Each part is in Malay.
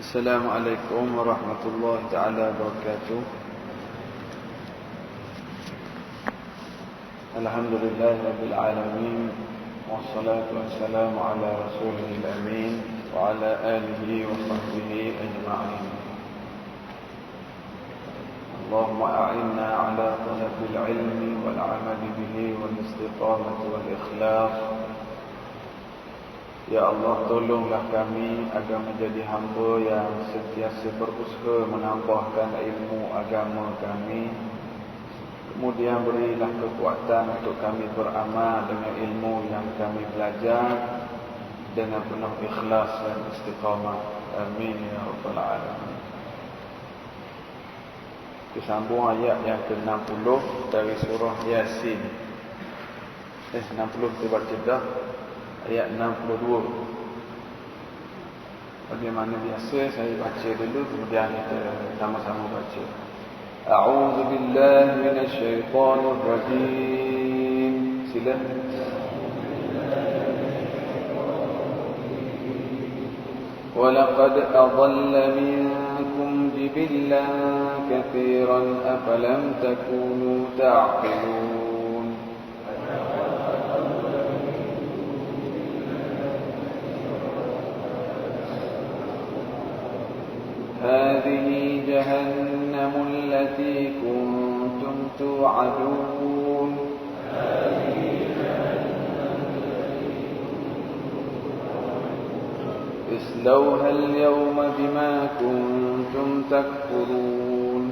Assalamualaikum warahmatullahi taala wabarakatuh. Alhamdulillahirabbil alamin wassalatu wassalamu ala rasulil amin wa ala alihi wa sahbihi ajma'in. Allahumma a'inna ala talabil ilmi wal 'amali bihi wal istiqamati wal ikhlas. Ya Allah, tolonglah kami agar menjadi hamba yang sentiasa berusaha menambahkan ilmu agama kami. Kemudian berilah kekuatan untuk kami beramal dengan ilmu yang kami belajar dengan penuh ikhlas dan istiqamah. Amin ya rabbal alamin. Disambung ayat yang ke-60 dari surah Yasin. 60 kita baca dah. Ayat 62. Bagaimana biasa saya baca dulu, kemudian kita sama-sama baca. A'udzu billahi minasy syaithanir rajim. Silakan. وَلَقَدْ أَضَلَّ مِنكُمْ جِبِلًّا كَثِيرًا أَفَلَمْ تَكُونُوا تَعْقِلُونَ. هذه جهنم التي كنتم توعدون اصلوها اليوم بما كنتم تكفرون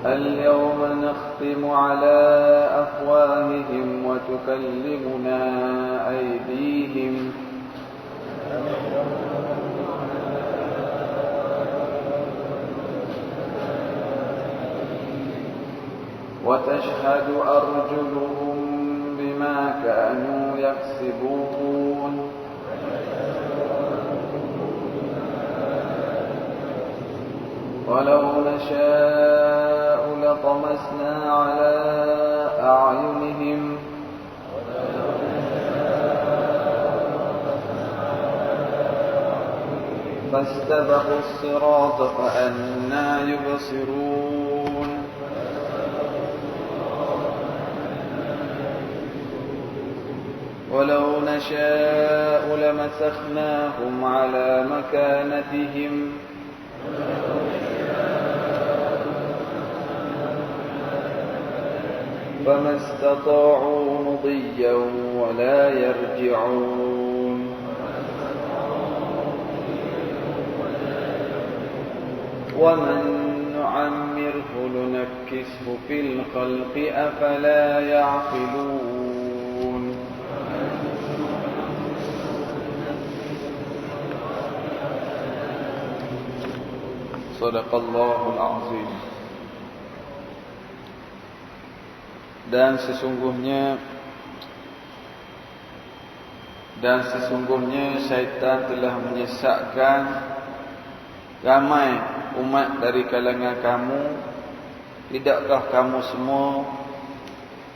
اليوم نختم على أفواههم وتكلمنا أيديهم وتشهد أرجلهم بما كانوا يكسبون ولو نشاء لطمسنا على أعينهم فاستبقوا الصراط فأنى يبصرون ولو نشاء لمسخناهم على مكانتهم فما استطاعوا مضيا ولا يرجعون ومن نعمره ننكسه في الخلق أفلا يعقلون Sadaqallahul azim. Dan sesungguhnya syaitan telah menyesatkan ramai umat dari kalangan kamu. Tidakkah kamu semua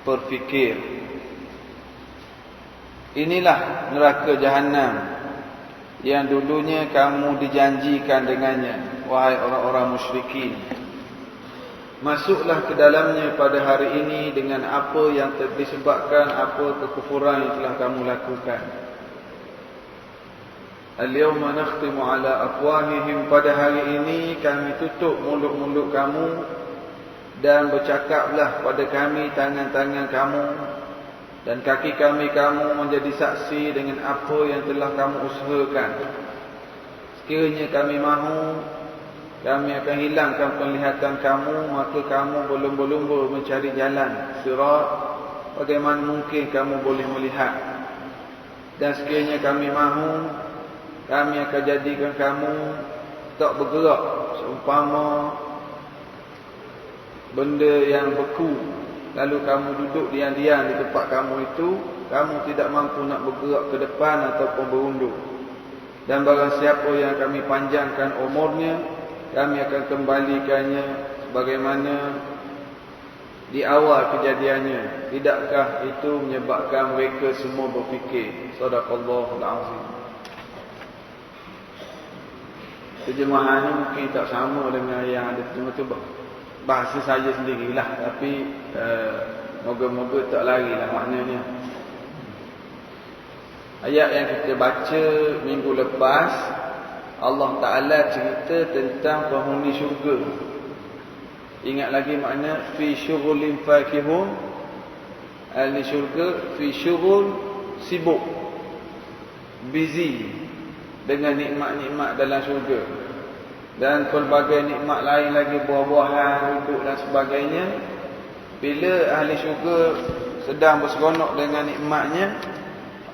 berfikir, inilah neraka Jahannam yang dulunya kamu dijanjikan dengannya, wahai orang-orang musyrikin. Masuklah ke dalamnya pada hari ini dengan apa yang disebabkan apa kekufuran yang telah kamu lakukan. Al-yawma nakhtimu ala afwahihim, pada hari ini kami tutup mulut-mulut kamu, dan bercakaplah pada kami tangan-tangan kamu dan kaki kami kamu menjadi saksi dengan apa yang telah kamu usahakan. Sekiranya kami mahu, kami akan hilangkan penglihatan kamu, maka kamu berlumba-lumba mencari jalan sirat, bagaimana mungkin kamu boleh melihat. Dan sekiranya kami mahu, kami akan jadikan kamu tak bergerak, seumpama benda yang beku, lalu kamu duduk diam-diam di tempat kamu itu, kamu tidak mampu nak bergerak ke depan ataupun berundur. Dan barang siapa yang kami panjangkan umurnya, kami akan kembalikannya sebagaimana di awal kejadiannya. Tidakkah itu menyebabkan mereka semua berfikir? Sadaqallahul azim. Terjemahannya mungkin tak sama dengan yang ada terjemah tu, bahasa saya sendirilah, tapi moga-moga tak larilah maknanya. Ayat yang kita baca minggu lepas, Allah Ta'ala cerita tentang penghuni syurga. Ingat lagi makna fi syughulin fakihun. Ahli syurga fi syughul, sibuk, busy dengan nikmat-nikmat dalam syurga. Dan pelbagai nikmat lain lagi, buah-buahan, duduk dan sebagainya. Bila ahli syurga sedang berseronok dengan nikmatnya,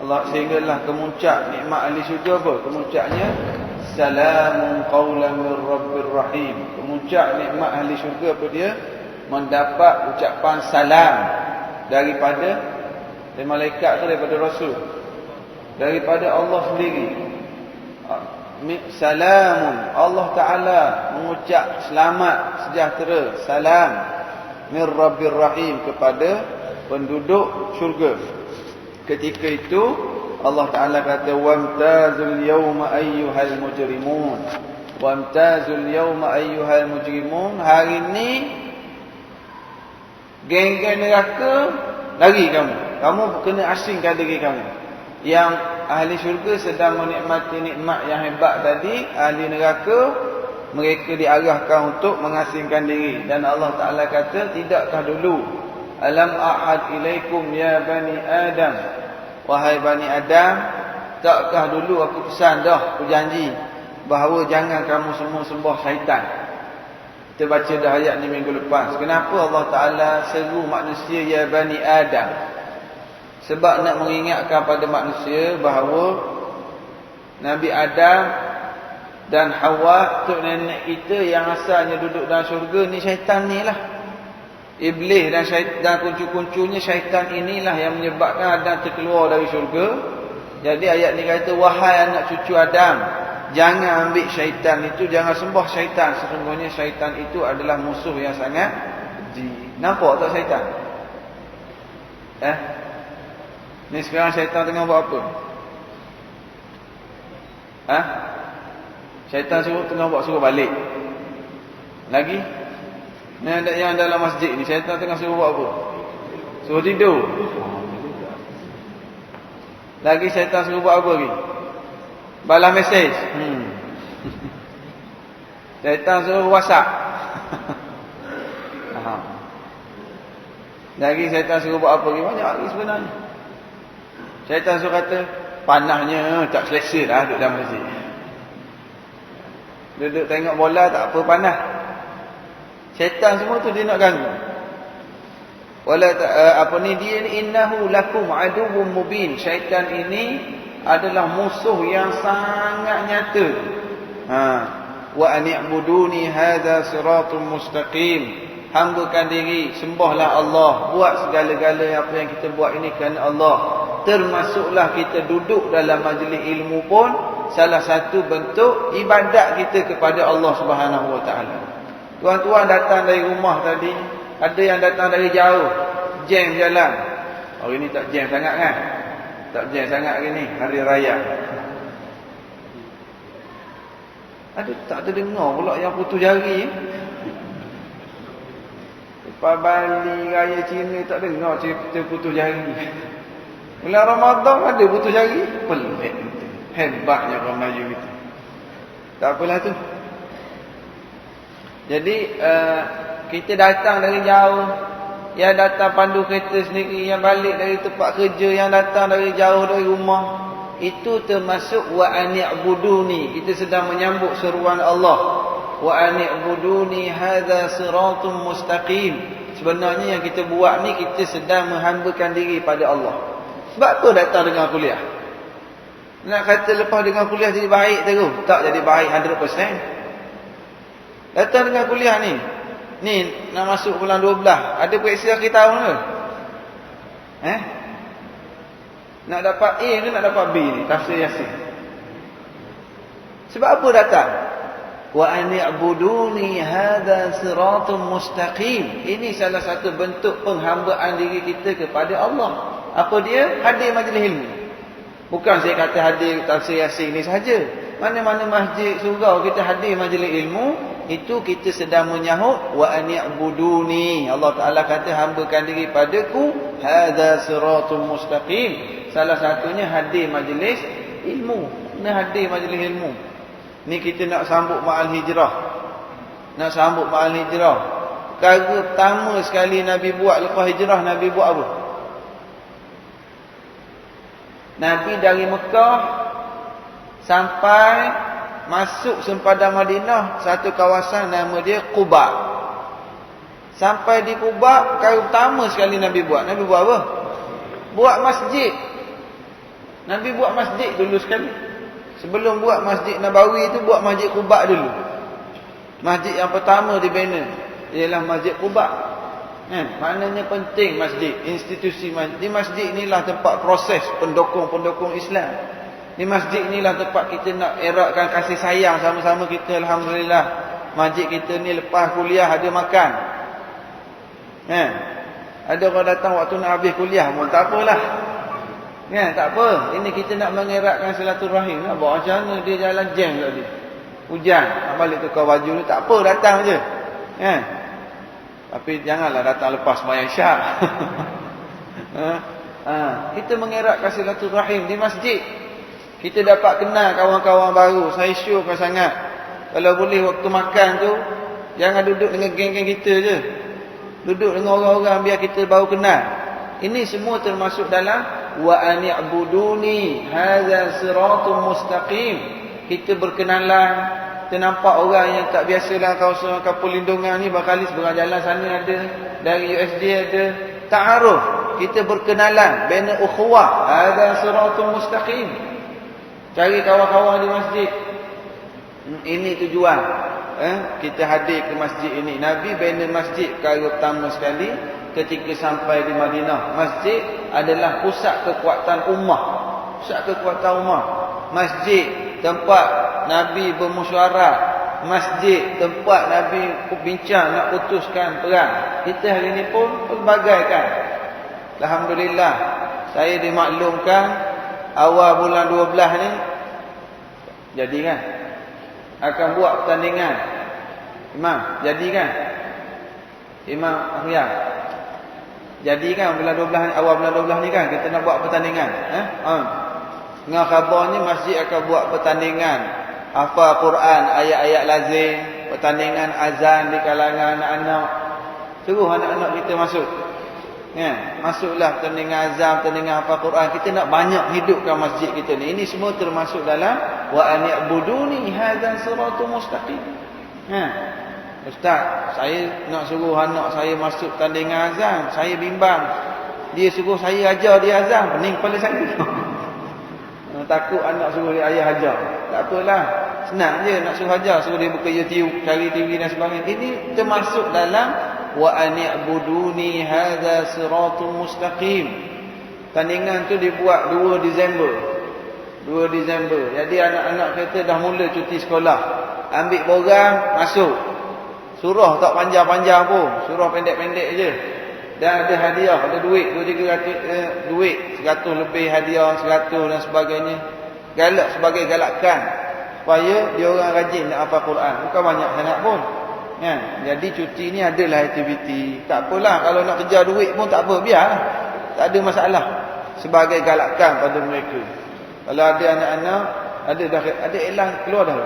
Allah sehinggalah kemuncak nikmat ahli syurga apa? Kemuncaknya salamun qawlan min rabbir rahim. Kemuncak nikmat ahli syurga apa dia? Mendapat ucapan salam daripada malaikat tu, daripada Rasul, daripada Allah sendiri. Salamun, Allah Ta'ala mengucap selamat, sejahtera, salam min rabbir rahim kepada penduduk syurga. Ketika itu Allah Ta'ala kata wamtazul yawma ayyuhal mujrimun. Wamtazul yawma ayyuhal mujrimun. Hari ni geng-geng neraka lari kamu. Kamu kena asingkan diri kamu. Yang ahli syurga sedang menikmati nikmat yang hebat tadi, ahli neraka mereka diarahkan untuk mengasingkan diri. Dan Allah Ta'ala kata, tidakkah dulu alam a'ad ilaikum ya bani Adam, wahai bani Adam, takkah dulu aku pesan dah, aku janji bahawa jangan kamu semua sembah syaitan. Kita baca dah ayat ni minggu lepas. Kenapa Allah Ta'ala seru manusia ya bani Adam? Sebab nak mengingatkan pada manusia bahawa Nabi Adam dan Hawa, tok nenek kita yang asalnya duduk dalam syurga ni, syaitan ni lah. Iblis dan syaitan, kuncu-kuncunya syaitan inilah yang menyebabkan Adam terkeluar dari syurga. Jadi ayat ni kata, wahai anak cucu Adam, jangan ambil syaitan itu, jangan sembah syaitan. Sesungguhnya syaitan itu adalah musuh yang sangat keji. Nampak tak syaitan? Ni sekarang syaitan tengah buat apa? Syaitan suruh balik. Lagi? Yang dalam masjid ni syaitan tengah suruh buat apa? Suruh tidur. Lagi syaitan suruh buat apa lagi? Balas mesej. Syaitan suruh WhatsApp. Lagi syaitan suruh buat apa lagi? Banyak lagi sebenarnya. Syaitan suruh kata, panahnya tak selesa dah duduk dalam masjid. Duduk tengok bola tak apa panas. Syaitan semua tu dia nak ganggu. Dia ni innahu lakum aduwwum mubin. Syaitan ini adalah musuh yang sangat nyata. Wa ani'buduni hadza siratun mustaqim. Hambakan diri, sembahlah Allah, buat segala-gala apa yang kita buat ini kerana Allah. Termasuklah kita duduk dalam majlis ilmu pun salah satu bentuk ibadat kita kepada Allah Subhanahu Wa Taala. Tuan-tuan datang dari rumah tadi, ada yang datang dari jauh, jam jalan. Hari ni tak jam sangat kan? Tak jam sangat hari ni, hari raya. Tak terdengar pula yang putus jari. Lepas Bali raya Cina tak dengar cerita putus jari. Bulan Ramadan ada putus jari. Pelik. Hebatnya orang Melayu itu. Tak apalah tu. Jadi kita datang dari jauh. Yang datang pandu kereta sendiri, yang balik dari tempat kerja, yang datang dari jauh dari rumah, itu termasuk wa ani'buduni. Kita sedang menyambut seruan Allah. Wa ani'buduni hadza siratun mustaqim. Sebenarnya yang kita buat ni, kita sedang menghambakan diri pada Allah. Sebab apa datang dengan kuliah? Nak kata lepas dengan kuliah jadi baik terus? Tak jadi baik 100%. Datang dengan kuliah ni, nak masuk bulan 12, ada periksa akhir tahun ke? Nak dapat A ke nak dapat B ni, tafsir Yasin? Sebab apa datang? Wa an i'buduni hadza siratun mustaqim. Ini salah satu bentuk penghambaan diri kita kepada Allah. Apa dia? Hadir majlis ilmu. Bukan saya kata hadir tafsir Yasin ni sahaja. Mana-mana masjid surau kita hadir majlis ilmu, itu kita sedang menyahut wa an i'buduni. Allah Taala kata hambakan diri padaku, hadza siratun mustaqim. Salah satunya hadir majlis ilmu. Nak hadir majlis ilmu. Ni kita nak sambut ma'al hijrah. Nak sambut ma'al hijrah. Perkara pertama sekali Nabi buat lepas hijrah, Nabi buat apa? Nabi dari Mekah sampai masuk sempadan Madinah, satu kawasan nama dia Quba. Sampai di Quba, perkara pertama sekali Nabi buat apa? Buat masjid. Nabi buat masjid dulu sekali. Sebelum buat Masjid Nabawi itu, buat Masjid Quba dulu. Masjid yang pertama dibina ialah Masjid Quba. Maknanya penting masjid, institusi masjid. Di masjid inilah tempat proses pendukung-pendukung Islam. Di masjid inilah tempat kita nak eratkan kasih sayang sama-sama kita. Alhamdulillah, masjid kita ni lepas kuliah ada makan. Ada orang datang waktu nak habis kuliah pun tak apalah. Tak apa. Ini kita nak mengeratkan silaturahim. Nak buat macam mana dia jalan jam tadi. Hujan. Nak balik tukar baju ni tak apa, datang je. Tapi janganlah datang lepas sembahyang Isyak. Kita mengeratkan silaturahim di masjid. Kita dapat kenal kawan-kawan baru. Saya syurkan sangat. Kalau boleh waktu makan tu, jangan duduk dengan geng-geng kita je. Duduk dengan orang-orang biar kita baru kenal. Ini semua termasuk dalam wa an i'buduni hadza siratun mustaqim. Kita berkenalan. Kita nampak orang yang tak biasalah kawasan kapal lindungan ni, bakal seberang jalan sana ada, dari USD ada, ta'aruf. Kita berkenalan, bina ukhuwah, hadza siratun mustaqim. Cari kawan-kawan di masjid. Ini tujuan kita hadir ke masjid ini. Nabi bina masjid perkara pertama sekali ketika sampai di Madinah. Masjid adalah pusat kekuatan ummah. Pusat kekuatan ummah. Masjid tempat Nabi bermusyawarah. Masjid tempat Nabi bincang nak putuskan perang. Kita hari ini pun pelbagaikan. Alhamdulillah, saya dimaklumkan awal bulan 12 ni jadi kan akan buat pertandingan. Imam, jadi kan? Imam Ahyar, jadi kan bulan 12 ni, awal bulan 12 ni kan kita nak buat pertandingan. Dengan khabarnya masjid akan buat pertandingan hafal Quran, ayat-ayat lazim, pertandingan azan di kalangan anak-anak. Suruh anak-anak kita masuk. Masuklah pertandingan azan, pertandingan hafal Quran. Kita nak banyak hidupkan masjid kita ni. Ini semua termasuk dalam wa an i'buduni hadzal siratul mustaqim. Ustaz, saya nak suruh anak saya masuk pertandingan azan, saya bimbang. Dia suruh saya ajar dia azan, pening kepala saya. Takut anak suruh dia ayah ajar. Tak apalah, senang je nak suruh ajar, suruh dia buka YouTube, cari TV dan sebagainya. Ini termasuk dalam wa an i'buduni hadza siratul mustaqim. Tandingan tu dibuat 2 Disember. 2 Disember. Jadi anak-anak kita dah mula cuti sekolah. Ambil borang, masuk. Surah tak panjang-panjang pun, surah pendek-pendek je. Dan ada hadiah, ada duit 2-3 duit, 100 lebih hadiah, 100 dan sebagainya. Galak sebagai galakan supaya dia orang rajin nak hafal Quran. Bukan banyak sangat pun. Jadi cuti ni adalah aktiviti. Tak apalah kalau nak kejar duit pun tak apa, biar. Tak ada masalah. Sebagai galakan pada mereka. Kalau ada anak-anak, ada elan keluar dah.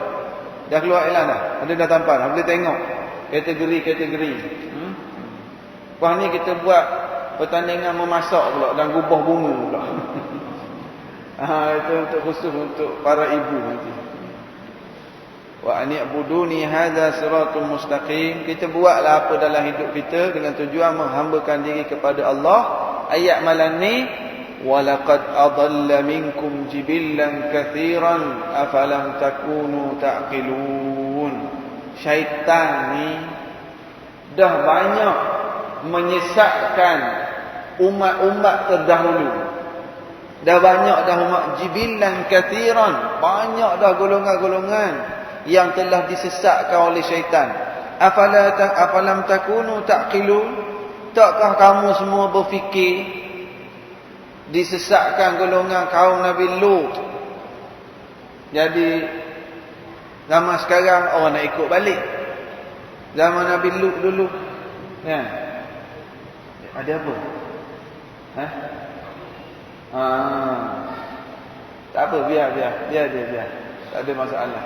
Dah keluar elan dah. Ada dah tampal. Boleh tengok kategori-kategori. Lepas ni kita buat pertandingan memasak pula dan gubah bunga pula. Itu untuk khusus untuk para ibu nanti. Wa an i'buduni hadza siratul mustaqim. Kita buatlah apa dalam hidup kita dengan tujuan menghambakan diri kepada Allah. Ayat malam ni, wa laqad adalla minkum jibillan katsiran afalam takunu ta'qilun. Syaitan ni dah banyak menyesatkan umat-umat terdahulu. Dah banyak dah umat jibillan katsiran, banyak dah golongan-golongan yang telah disesatkan oleh syaitan. Afalam takunu ta'qilun? Takkah kamu semua berfikir disesatkan golongan kaum Nabi Lut? Jadi zaman sekarang orang nak ikut balik zaman Nabi Lut dulu. Ya. Ada apa? Tak apa, biar. Tak ada masalah.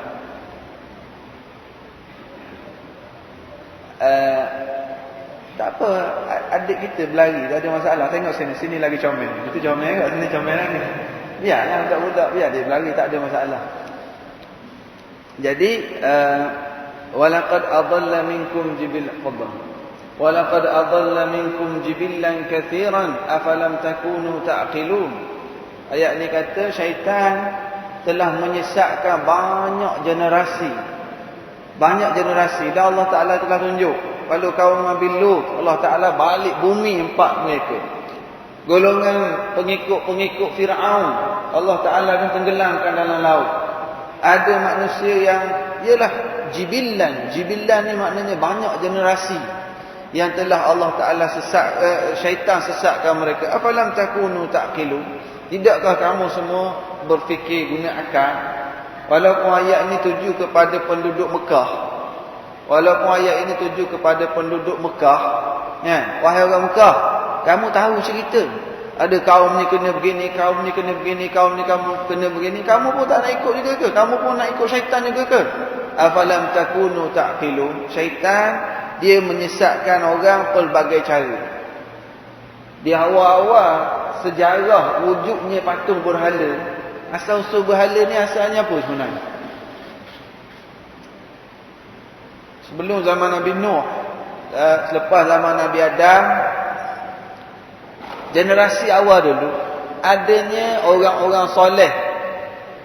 Tak apa, adik kita berlari, tak ada masalah. Tengok sini lagi comel. Itu comel kat sini, comel lagi. Biarlah budak-budak, biar dia berlari, tak ada masalah. Jadi walaqad adalla minkum jibillan katsiran afalam takunu ta'qilun. Ayat ni kata syaitan telah menyesatkan banyak generasi. Dan Allah Ta'ala telah tunjuk kalau kaum Nabi Lut, Allah Ta'ala balik bumi empat mereka. Golongan pengikut Fir'aun, Allah Ta'ala akan tenggelamkan dalam laut. Ada manusia yang ialah jibillan ni maknanya banyak generasi yang telah Allah Ta'ala syaitan sesatkan mereka. Afalam takunu ta'qilu? Tidakkah kamu semua berfikir guna akal? Walaupun ayat ini tuju kepada penduduk Mekah. Ya, wahai orang Mekah, kamu tahu cerita. Ada kaum ni kena begini, kaum ni kena begini, kaum ni kamu kena begini. Kamu pun tak nak ikut juga ke? Kamu pun nak ikut syaitan juga ke? Afalam takunu ta'qilun? Syaitan dia menyesatkan orang pelbagai cara. Di awal-awal sejarah wujudnya patung berhala, asal-usul berhala ni asalnya apa sebenarnya? Sebelum zaman Nabi Nuh, selepas zaman Nabi Adam, generasi awal dulu, adanya orang-orang soleh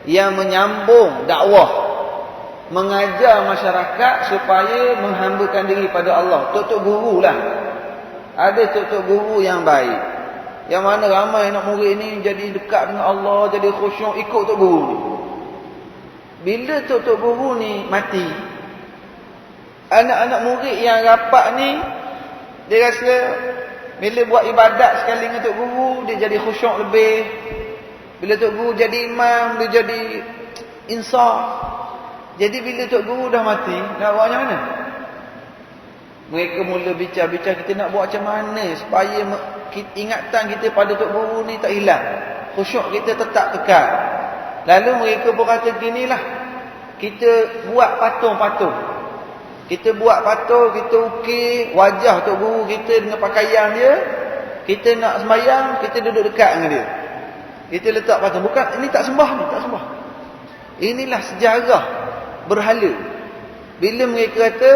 yang menyambung dakwah, mengajar masyarakat supaya menghambakan diri pada Allah. Tok-tok guru lah. Ada tok-tok guru yang baik, yang mana ramai anak murid ni jadi dekat dengan Allah, jadi khusyuk ikut tok guru ni. Bila tok-tok guru ni mati, anak-anak murid yang rapat ni, dia rasa bila buat ibadat sekali dengan tok guru, dia jadi khusyuk lebih. Bila tok guru jadi imam, dia jadi insaf. Jadi bila tok guru dah mati, nak buat macam mana? Mereka mula bincang-bincang, kita nak buat macam mana supaya ingatan kita pada tok guru ni tak hilang, khusyuk kita tetap kekal. Lalu mereka pun kata ginilah, kita buat patung-patung. Kita ukir wajah tok guru kita dengan pakaian dia. Kita nak sembahyang, kita duduk dekat dengan dia. Kita letak patung. Bukan, ini tak sembah ni, tak sembah. Inilah sejarah berhala. Bila mereka kata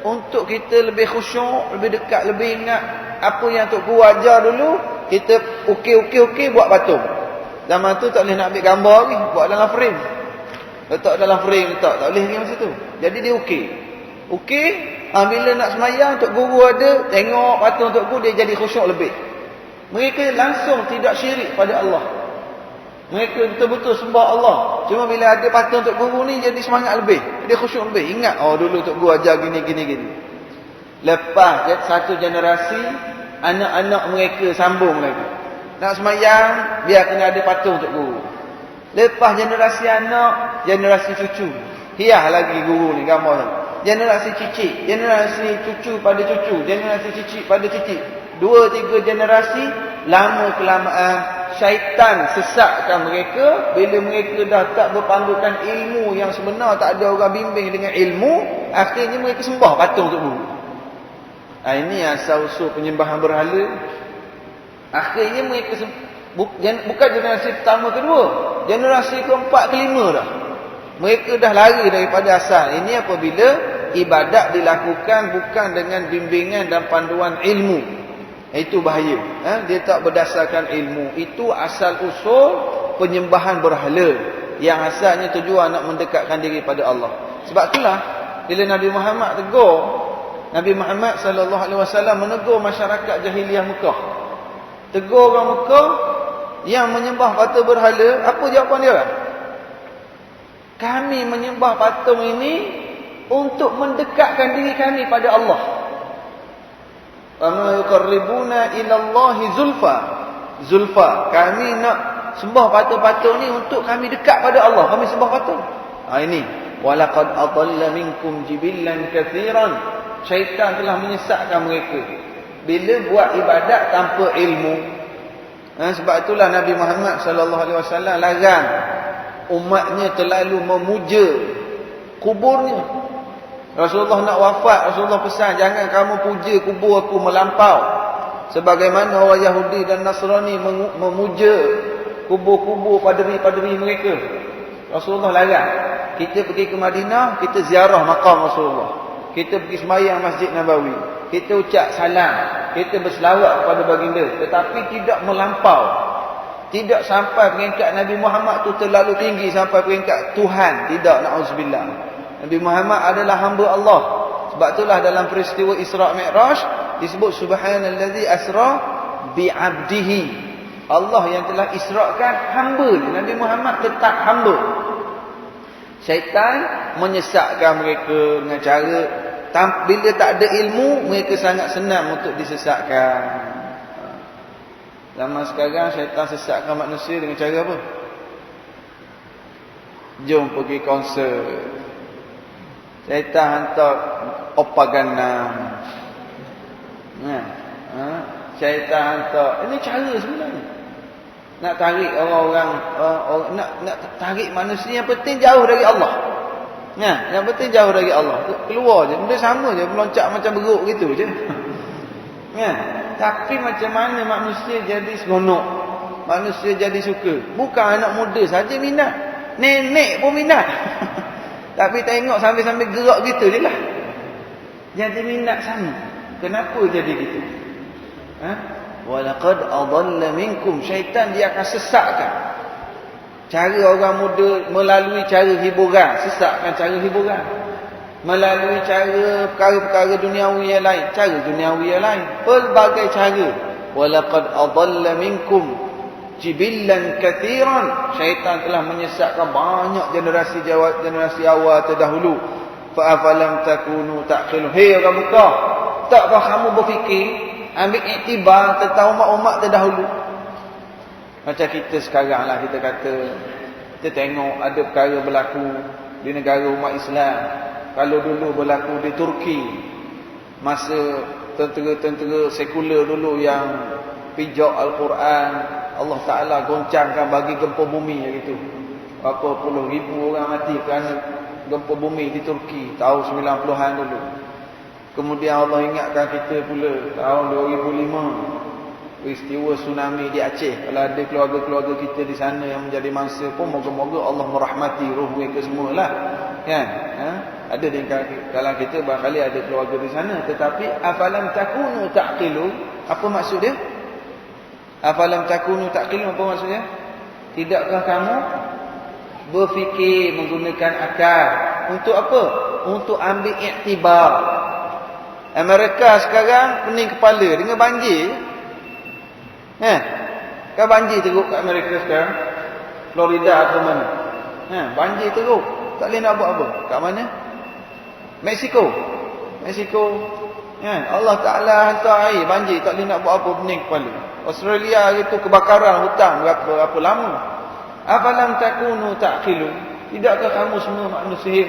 untuk kita lebih khusyuk, lebih dekat, lebih ingat apa yang tok guru ajar dulu, kita ukir buat patung. Zaman tu tak boleh nak ambil gambar lagi, buat dalam frame. Letak dalam frame, tak boleh lagi masa tu. Jadi dia ukir. Bila nak semayang, tok guru ada, tengok patung tok guru, dia jadi khusyuk lebih. Mereka langsung tidak syirik pada Allah. Mereka betul-betul sembah Allah. Cuma bila ada patung tok guru ni, jadi semangat lebih, dia khusyuk lebih. Ingat, dulu tok guru ajar gini. Lepas satu generasi, anak-anak mereka sambung lagi. Nak semayang, biar kena ada patung tok guru. Lepas generasi anak, generasi cucu, hias lagi guru ni gambar tu. Generasi cicit, generasi cucu pada cucu, generasi cicit pada cicit. 2-3 generasi, lama-kelamaan syaitan sesatkan mereka. Bila mereka dah tak berpandukan ilmu yang sebenar, tak ada orang bimbing dengan ilmu, akhirnya mereka sembah patung tok guru. Ini asal-usul penyembahan berhala. Akhirnya mereka bukan generasi pertama kedua, generasi keempat kelima dah. Mereka dah lari daripada asal. Ini apabila ibadat dilakukan bukan dengan bimbingan dan panduan ilmu. Itu bahaya. Dia tak berdasarkan ilmu. Itu asal usul penyembahan berhala, yang asalnya tujuan nak mendekatkan diri pada Allah. Sebab itulah bila Nabi Muhammad tegur, Nabi Muhammad SAW menegur masyarakat jahiliah Mekah. Tegur orang Mekah yang menyembah patung berhala. Apa jawapan dia? Kami menyembah patung ini untuk mendekatkan diri kami pada Allah. Wa yuqarribuna ila Allahi zulfa. Kami nak sembah patung-patung ni untuk kami dekat pada Allah. Kami sembah patung. Ini walaqad adalla minkum jibillan katsiran. Syaitan telah menyesatkan mereka bila buat ibadat tanpa ilmu. Sebab itulah Nabi Muhammad sallallahu alaihi wasallam larang umatnya terlalu memuja kuburnya. Rasulullah nak wafat, Rasulullah pesan, jangan kamu puja kubur aku melampau. Sebagaimana orang Yahudi dan Nasrani memuja kubur-kubur paderi-paderi mereka. Rasulullah larang. Kita pergi ke Madinah, kita ziarah makam Rasulullah. Kita pergi sembahyang Masjid Nabawi. Kita ucap salam. Kita berselawat kepada baginda. Tetapi tidak melampau. Tidak sampai peringkat Nabi Muhammad tu terlalu tinggi sampai peringkat Tuhan. Tidak, na'udzubillah. Nabi Muhammad adalah hamba Allah. Sebab itulah dalam peristiwa Isra' Mi'raj disebut subhanallazi asra bi'abdihi. Allah yang telah isra'kan hamba. Nabi Muhammad tetap hamba. Syaitan menyesatkan mereka dengan cara bila tak ada ilmu, mereka sangat senang untuk disesatkan. Zaman sekarang syaitan sesatkan manusia dengan cara apa? Jom pergi konsert. Syaitan hantar opagana. Syaitan hantar. Ini cara sebenarnya. Nak tarik orang-orang, nak tarik manusia, yang penting jauh dari Allah. Yang penting jauh dari Allah. Keluar je, benda sama je, meloncat macam beruk gitu je. Tapi macam mana manusia jadi seronok, manusia jadi suka? Bukan anak muda saja minat, nenek pun minat. Tapi tengok sambil-sambil gerak gitu je lah, jadi minat sama. Kenapa jadi gitu? Walaqad adalla minkum. Syaitan dia akan sesatkan cara orang muda melalui cara hiburan. Sesatkan cara hiburan melalui cara perkara-perkara duniawi yang lain, cara duniawi yang lain, pelbagai cara. Walaqad adalla minkum jibillan katsiran. Syaitan telah menyesatkan banyak generasi awal terdahulu. Fa afalam takunu taqilun. Hei orang Mekah, takkah kamu berfikir, ambil iktibar tentang umat-umat terdahulu? Macam kita sekarang lah, kita kata, kita tengok ada perkara berlaku di negara umat Islam. Kalau dulu berlaku di Turki, masa tentera-tentera sekular dulu yang pijak Al-Quran, Allah Ta'ala goncangkan bagi gempa bumi gitu. Berapa puluh ribu orang mati kerana gempa bumi di Turki tahun 90-an dulu. Kemudian Allah ingatkan kita pula tahun 2005, peristiwa tsunami di Aceh. Kalau ada keluarga-keluarga kita di sana yang menjadi mangsa pun, moga-moga Allah merahmati roh mereka semualah. Kan? Ada di kalangan kita barangkali ada keluarga di sana. Tetapi afalam takunu ta'qilu, apa maksud dia? Afalam takunu ta'qilu, apa maksudnya? Tidakkah kamu berfikir menggunakan akal? Untuk apa? Untuk ambil iktibar. Amerika sekarang pening kepala dengan banjir. Kan banjir teruk kat Amerika sekarang, Florida atau mana. Banjir teruk, tak boleh nak buat apa. Kat mana? Mexico. Allah Ta'ala hantar air banjir, tak boleh nak buat apa, pening kepala. Australia itu kebakaran hutan berapa lama. Afalam takunu ta'qilu. Tidakkah kamu semua manusia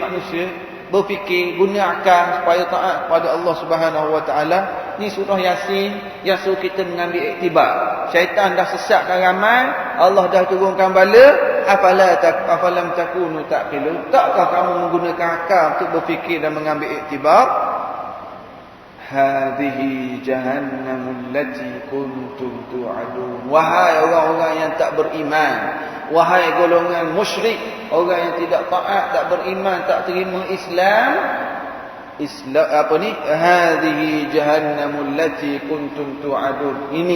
berfikir, guna akal supaya taat pada Allah Subhanahu Wa Ta'ala? Ni surah Yasin yang suruh kita mengambil iktibar. Syaitan dah sesatkan ramai, Allah dah turunkan bala. Afalam takunu ta'qilu. Takkah kamu menggunakan akal untuk berfikir dan mengambil iktibar? Hadhihi jahannamul lati kuntum tu'adun. Wahai orang-orang yang tak beriman, wahai golongan musyrik, orang yang tidak taat, tak beriman, tak terima Islam. Hadhihi jahannamul lati kuntum tu'adun. Ini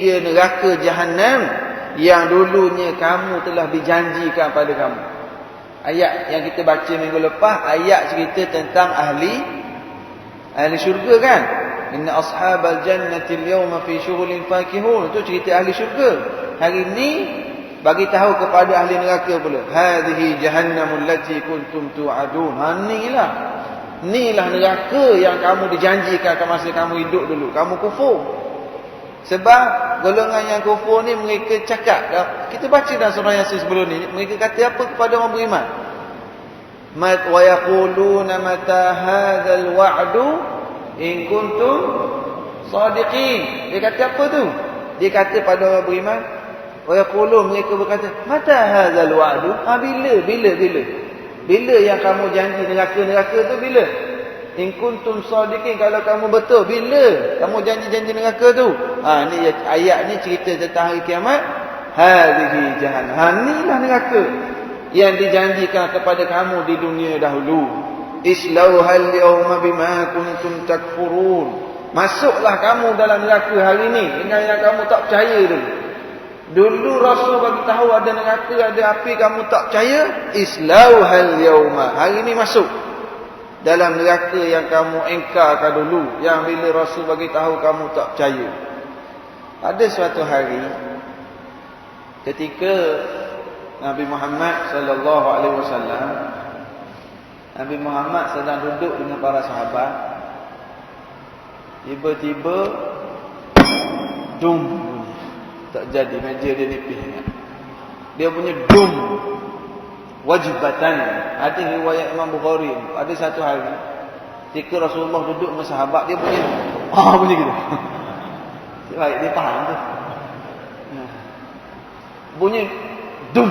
dia neraka jahannam yang dulunya kamu telah dijanjikan pada kamu. Ayat yang kita baca minggu lepas, ayat cerita tentang ahli syurga kan. Inna ashabal jannati al-yawma fi syughulin fakihun. Itu cerita ahli syurga. Hari ini bagi tahu kepada ahli neraka pula, hadhihi jahannamul lati kuntum tu'adun. Inilah neraka yang kamu dijanjikan masa kamu hidup dulu. Kamu kufur. Sebab golongan yang kufur ni mereka cakap, kita baca dalam surah Yasin sebelum ni, mereka kata apa kepada orang beriman? Wa yaquluna mata hadzal wa'du in kuntum shadiqin. Dia kata apa tu? Dia kata pada orang beriman, wa yaqulun, mereka berkata, mata hadzal wa'du? Bila yang kamu janji neraka tu bila? In kuntum shadiqin, kalau kamu betul, bila kamu janji neraka tu? Ni ayat ni cerita tentang hari kiamat. Hadhihi jahannam, inilah neraka yang dijanjikan kepada kamu di dunia dahulu. Islauhal yawma bima kuntum takfurun. Masuklah kamu dalam neraka hari ni dengan yang kamu tak percaya dulu. Dulu Rasul bagi tahu ada neraka, ada api, kamu tak percaya. Islauhal yawma, hari ni masuk dalam neraka yang kamu engkarkan dulu, yang bila Rasul bagi tahu kamu tak percaya. Ada suatu hari ketika Nabi Muhammad sallallahu alaihi wasallam, Nabi Muhammad sedang duduk dengan para sahabat, tiba-tiba dum, tak jadi, meja dia nipis. Dia punya dum, wajibatan. Ada riwayat Imam Bukhari, ada satu hari ketika Rasulullah duduk dengan sahabat, dia punya bunyi gitu. Baik, dia faham tu. Bunyi dum.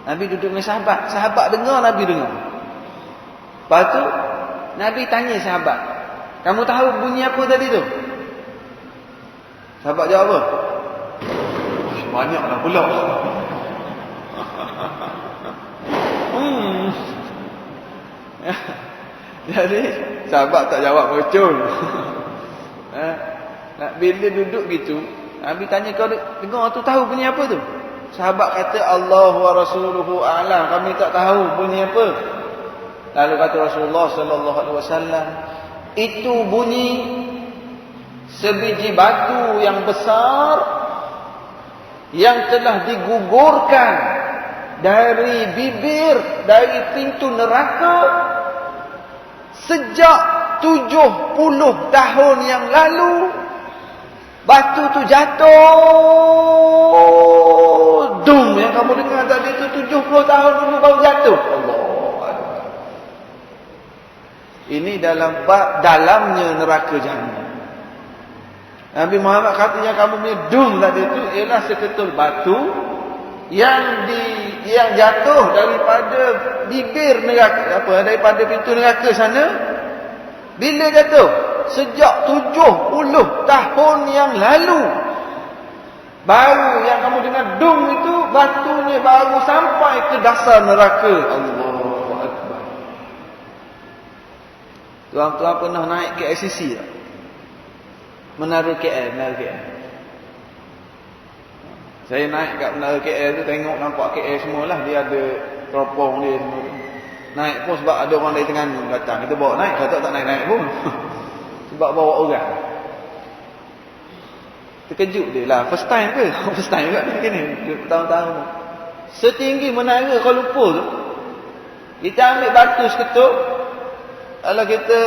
Nabi duduk dengan sahabat, sahabat dengar, Nabi dengar. Lepas tu Nabi tanya sahabat, kamu tahu bunyi apa tadi tu? Sahabat jawab apa? Banyaklah pula. Jadi sahabat tak jawab betul. Bila duduk gitu, Nabi tanya, kau dengar tu tahu bunyi apa tu? Sahabat kata, Allah wa rasuluhu a'lam, kami tak tahu bunyi apa. Lalu kata Rasulullah sallallahu alaihi wasallam, itu bunyi sebiji batu yang besar yang telah digugurkan dari bibir, dari pintu neraka sejak 70 tahun yang lalu. Batu tu jatuh, dum, yang kamu dengar tadi tu 70 tahun dulu baru jatuh. Allah. Ini dalamnya neraka jahannam. Nabi Muhammad kata yang kamu punya dum tadi tu ialah seketul batu yang jatuh daripada bibir neraka, daripada pintu neraka sana. Bila jatuh? Sejak 70 tahun yang lalu. Baru yang kamu dengar dum itu, batunya baru sampai ke dasar neraka. Allahu Akbar. Tuan-tuan pernah naik ke KLCC tak? Menara KL. Saya naik kat Menara KL tu, tengok nampak KL semualah. Dia ada teropong dia semua. Naik pun sebab ada orang dari Terengganu datang, kita bawa naik. Kalau tak naik pun. Sebab bawa orang. Terkejut dia lah. First time ke? First time juga ni begini. Tahun-tahun. Setinggi menara Kuala Lumpur tu, kita ambil batu seketul. Kalau kita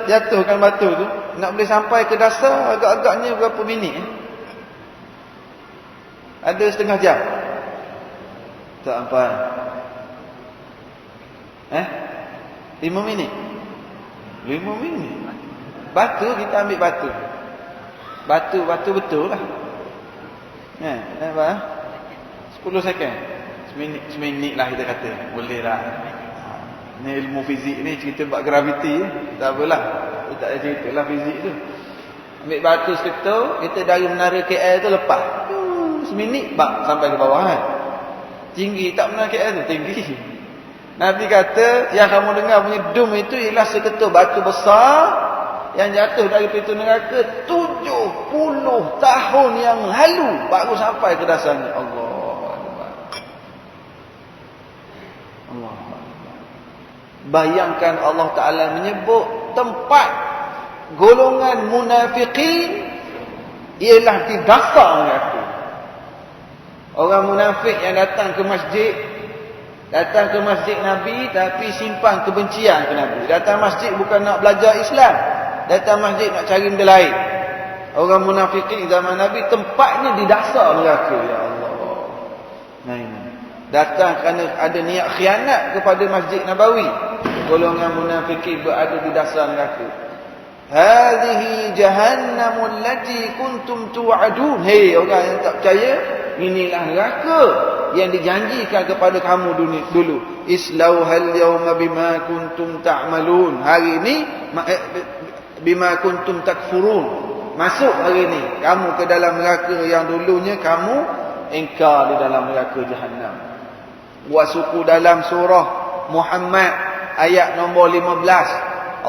jatuhkan batu tu, nak boleh sampai ke dasar agak-agaknya berapa minit? Ada setengah jam. Tak sampai. 5 minit. 5 minit. Batu, kita ambil batu. Batu betul lah. Apa? 10 second. Seminit lah kita kata. Boleh lah. Ni ilmu fizik ni, cerita bab graviti. Tak apalah. Kita tak ada cerita lah fizik tu. Ambil batu seketul, kita dari menara KL tu lepas. Seminit sampai ke bawah kan. Tinggi tak menara KL tu? Tinggi. Nabi kata, yang kamu dengar punya dum itu ialah seketul batu besar yang jatuh dari pintu neraka 70 tahun yang lalu baru sampai ke dasarnya. Allah. Bayangkan Allah Ta'ala menyebut tempat golongan munafiqin ialah di dasar neraka. Orang munafik yang datang ke masjid Nabi tapi simpan kebencian ke Nabi. Datang masjid bukan nak belajar Islam, datang masjid nak cari benda lain. Orang munafikin zaman Nabi tempatnya di dasar neraka. Ya Allah. Nah ini. Datang kerana ada niat khianat kepada Masjid Nabawi. Golongan munafikin berada di dasar neraka. Hadhihi jahannamul lati kuntum tu'adun. Hei orang yang tak percaya, inilah neraka yang dijanjikan kepada kamu dulu. Islauhal yawma bima kuntum ta'malun. Hari ini bima kuntum takfurun. Masuk hari ini kamu ke dalam neraka yang dulunya kamu ingkar di dalam neraka jahannam. Wasuku dalam surah Muhammad ayat nombor 15,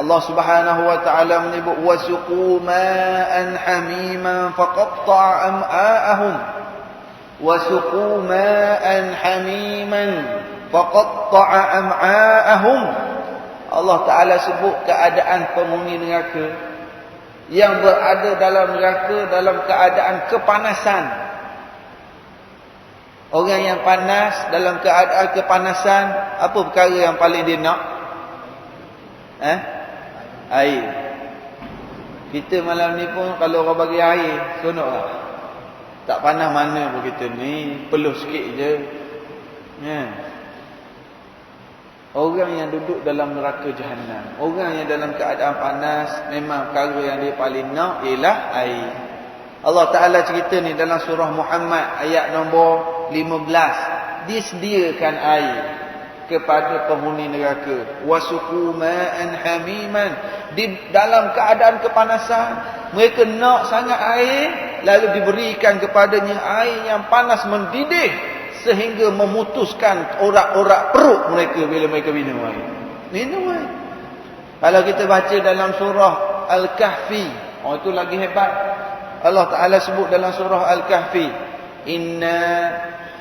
Allah Subhanahu wa taala menyebut wasuqu ma'an hamiman faqatta'a am'a'ahum. Wasuqu ma'an hamiman faqatta'a am'a'ahum. Allah taala sebut keadaan penghuni neraka yang berada dalam neraka dalam keadaan kepanasan. Orang yang panas dalam keadaan kepanasan, apa perkara yang paling dia nak? Air. Kita malam ni pun kalau orang bagi air, seronoklah. Tak panas mana pun kita ni, peluh sikit je. Orang yang duduk dalam neraka jahannam, orang yang dalam keadaan panas, memang perkara yang dia paling nak ialah air. Allah Ta'ala cerita ni dalam surah Muhammad ayat nombor 15. Disediakan air kepada penghuni neraka. Wasuqu ma'an hamiman. Di dalam keadaan kepanasan, mereka nak sangat air, lalu diberikan kepadanya air yang panas mendidih sehingga memutuskan orak-orak perut mereka bila mereka minum air. Minum air. Kalau kita baca dalam surah Al-Kahfi, itu lagi hebat. Allah Ta'ala sebut dalam surah Al-Kahfi, inna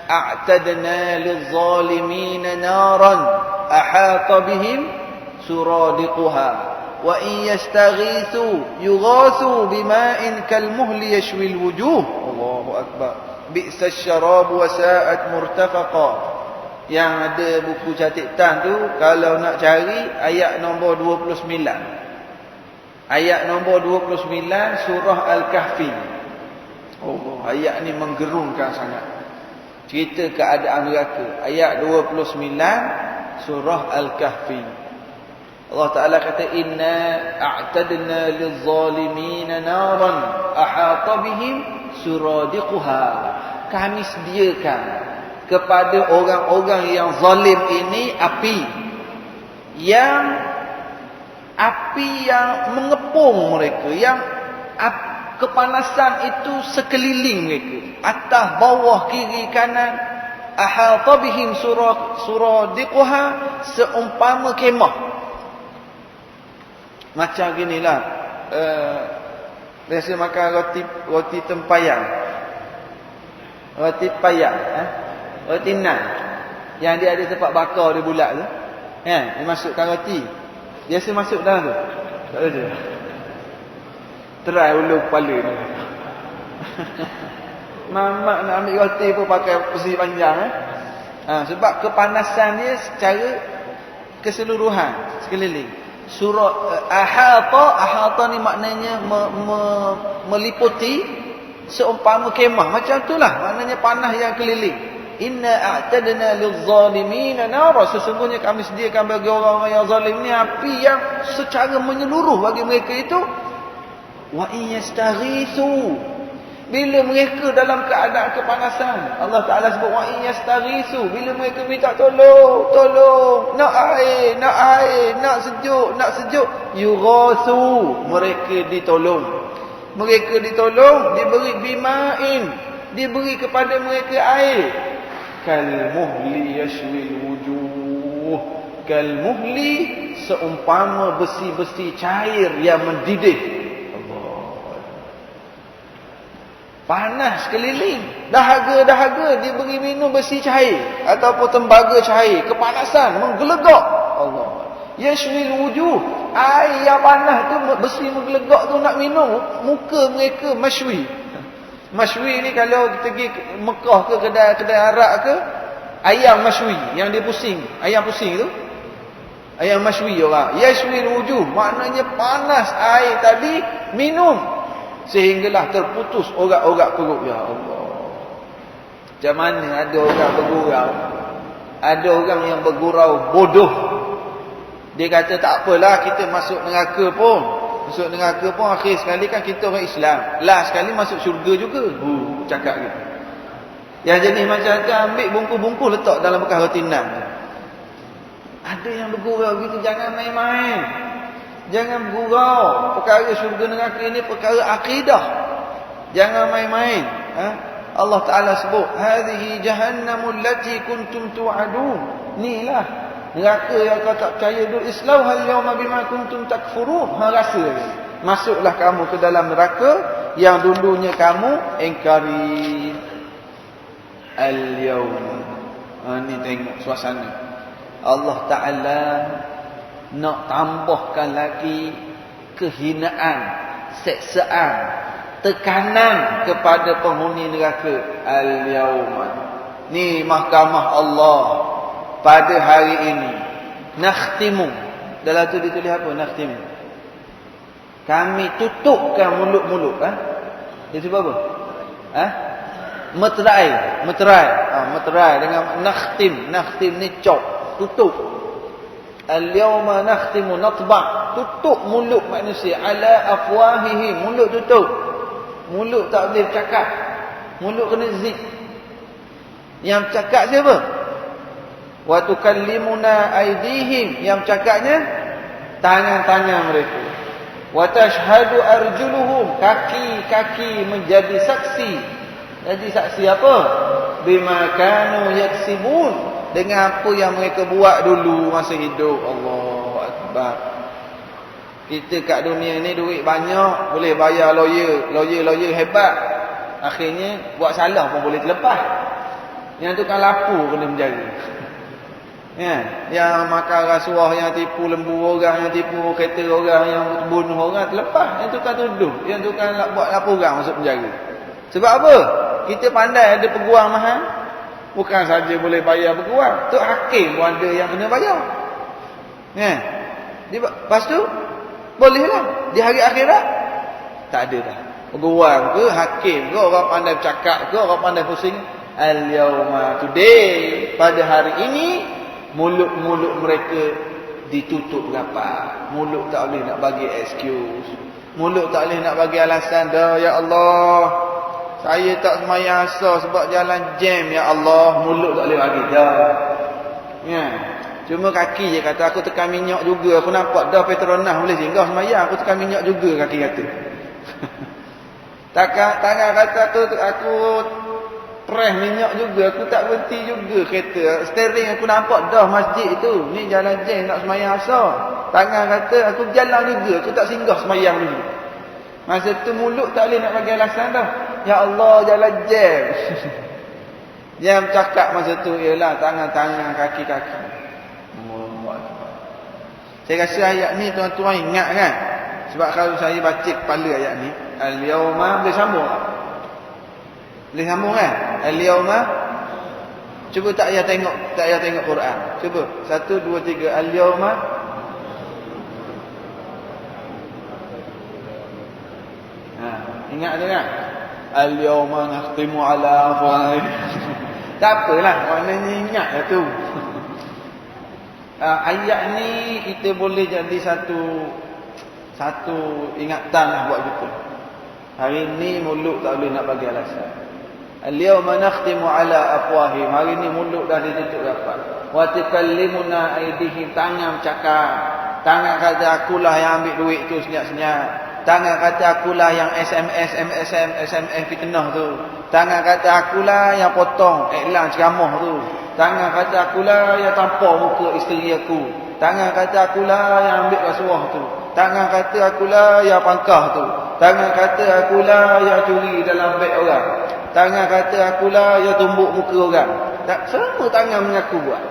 a'tadna liz-zalimina naran ahata bihim suradiquha wa in yastaghithu yughathu bima'in kalmuhli yashwi al-wujuh. Allahu akbar. Bi'sa asy-syarab wa sa'at murtafaqa. Yang ada buku catatan tu, kalau nak cari ayat nombor 29. Ayat nombor 29 surah Al-Kahfi. Oh, ayat ni menggerunkan sangat. Cerita keadaan neraka. Ayat 29 surah Al-Kahfi. Allah Ta'ala kata, inna a'tadna liz-zalimina naran ahata bihim suradiquha. Kami sediakan kepada orang-orang yang zalim ini api yang mengepung mereka, yang kepanasan itu sekeliling mereka, atas, bawah, kiri, kanan. Ahata bihim suradiquha, seumpama kemah. Macam ginilah, biasa makan roti tempayang, roti payang, roti nan, yang dia ada tempat bakar dia bulat tu, dia masukkan roti. Biasa masuk dalam tu. Tak ada. Try ulur kepala ni. Mamak nak ambil roti pun pakai besi panjang. Sebab kepanasan dia secara keseluruhan, sekeliling. Surah ahata ni maknanya meliputi seumpama kemah. Macam itulah maknanya panas yang keliling. Inna a'tadna liz-zalimina nara. Sesungguhnya kami sediakan bagi orang-orang yang zalim ni api yang secara menyeluruh bagi mereka itu. Wa in yastaghithu, bila mereka dalam keadaan kepanasan, Allah Ta'ala sebut wa in yastaghithu, bila mereka minta tolong, nak air, nak sejuk, yughathu, mereka ditolong, diberi bima'in, diberi kepada mereka air. Kalmuhli yashwil wujuh, kalmuhli, seumpama besi-besi cair yang mendidih. Panas keliling, dahaga diberi minum besi cair ataupun tembaga cair, kepanasan menggelegak. Allah, yashwil wujuh, air yang panas tu, besi menggelegak tu nak minum, muka mereka masywi. Masywi ni kalau kita pergi Mekah ke kedai arak ke, ayam masywi yang dia pusing, ayam pusing tu. Ayam masywi orang. Yashwi wujuh, maknanya panas air tadi minum sehinggalah terputus orak-orak perut. Ya Allah. Macam mana ada orang bergurau? Ada orang yang bergurau bodoh. Dia kata tak apalah kita masuk neraka pun. Masuk neraka pun akhir sekali kan kita orang Islam. Last sekali masuk syurga juga. Cakap gitu. Yang jenis macam tu ambil bungkus-bungkus letak dalam bekas roti nan. Ada yang bergurau gitu, jangan main-main. Jangan bergurau. Perkara syurga neraka ini perkara akidah. Jangan main-main. Allah Ta'ala sebut, hadhihi jahannamul lati kuntum tu'adun. Inilah neraka yang kau tak percaya dulu. Islauhal yawma bima kuntum takfurun. Rasa. Masuklah kamu ke dalam neraka yang dulunya kamu ingkari. Al-yawm. Ni tengok suasana. Allah Ta'ala nak tambahkan lagi kehinaan, seksaan, tekanan kepada penghuni neraka. Al-yawma. Ni mahkamah Allah pada hari ini. Nakhtimu. Dalam tu ditulis apa? Nakhtimu. Kami tutupkan mulut-mulut. Dia sebab apa? Meterai. Meterai dengan nakhtim. Nakhtim ni cop. Tutup. Al-yawma nakhtimu natba'. Tutup mulut manusia. Ala afwahihim. Mulut tutup. Mulut tak boleh bercakap. Mulut kena zip. Yang bercakap siapa? Wa tukallimuna aydihim. Yang bercakapnya tangan-tangan mereka. Wa tashhadu arjuluhum. Kaki-kaki menjadi saksi. Jadi saksi apa? Bima kanu yaksibun. Dengan apa yang mereka buat dulu masa hidup. Allahu Akbar. Kita kat dunia ni duit banyak, boleh bayar lawyer hebat. Akhirnya buat salah pun boleh terlepas. Yang tukang lapu kena menjara. Ya, yang makan rasuah, yang tipu lembu orang, yang tipu kereta orang, yang bunuh orang terlepas. Yang tukang tuduh, yang tukang buat laporan masuk penjara. Sebab apa? Kita pandai ada peguam mahal. Bukan saja boleh bayar peguam, tu hakim pun ada yang kena bayar. Ya. Lepas tu bolehlah di hari akhirat tak ada dah. Peguam ke, hakim ke, orang pandai bercakap ke, orang pandai pusing. Al-yawma, today, pada hari ini mulut-mulut mereka ditutup rapat. Mulut tak boleh nak bagi excuse. Mulut tak boleh nak bagi alasan dah. Ya Allah, saya tak semayang asar sebab jalan jam. Ya Allah, mulut tak boleh bagi dah. Ya. Cuma kaki je kata aku tekan minyak juga. Aku nampak dah Petronas boleh singgah semayang. Aku tekan minyak juga, kaki kata. Tangan kata aku press minyak juga. Aku tak berhenti juga kereta. Steering aku nampak dah masjid tu. Ni jalan jam nak semayang asar. Tangan kata aku jalan juga. Aku tak singgah semayang dulu. Masa tu mulut tak boleh nak bagi alasan dah. Ya Allah, jalan jam. Yang cakap masa tu ialah tangan-tangan, kaki-kaki. Saya rasa ayat ni tuan-tuan ingat kan? Sebab kalau saya baca kepala ayat ni, al-yawma, boleh sambung tak? Boleh sambung kan? Al-yawma. Cuba tak payah tengok Quran. Cuba 1 2 3 al-yawma. Ingat tu kan? Al-yawma nakhtimu ala afwahihim. Tak apalah, maknanya ingat lah tu. Ayat ni kita boleh jadi satu ingatan lah buat kita. Hari ni mulut tak boleh nak bagi alasan. Al-yawma nakhtimu ala afwahihim. Hari ni mulut dah ditutup rapat. Wa tukallimuna aydihim. Tangan bercakap. Tangan kata akulah yang ambil duit tu senyap-senyap. Tangan kata akulah yang SMS fitnah tu. Tangan kata akulah yang potong iklan ceramah tu. Tangan kata akulah yang tampar muka isteri aku. Tangan kata akulah yang ambil rasuah tu. Tangan kata akulah yang pangkah tu. Tangan kata akulah yang curi dalam beg orang. Tangan kata akulah yang tumbuk muka orang. Semua tangan mengaku buat.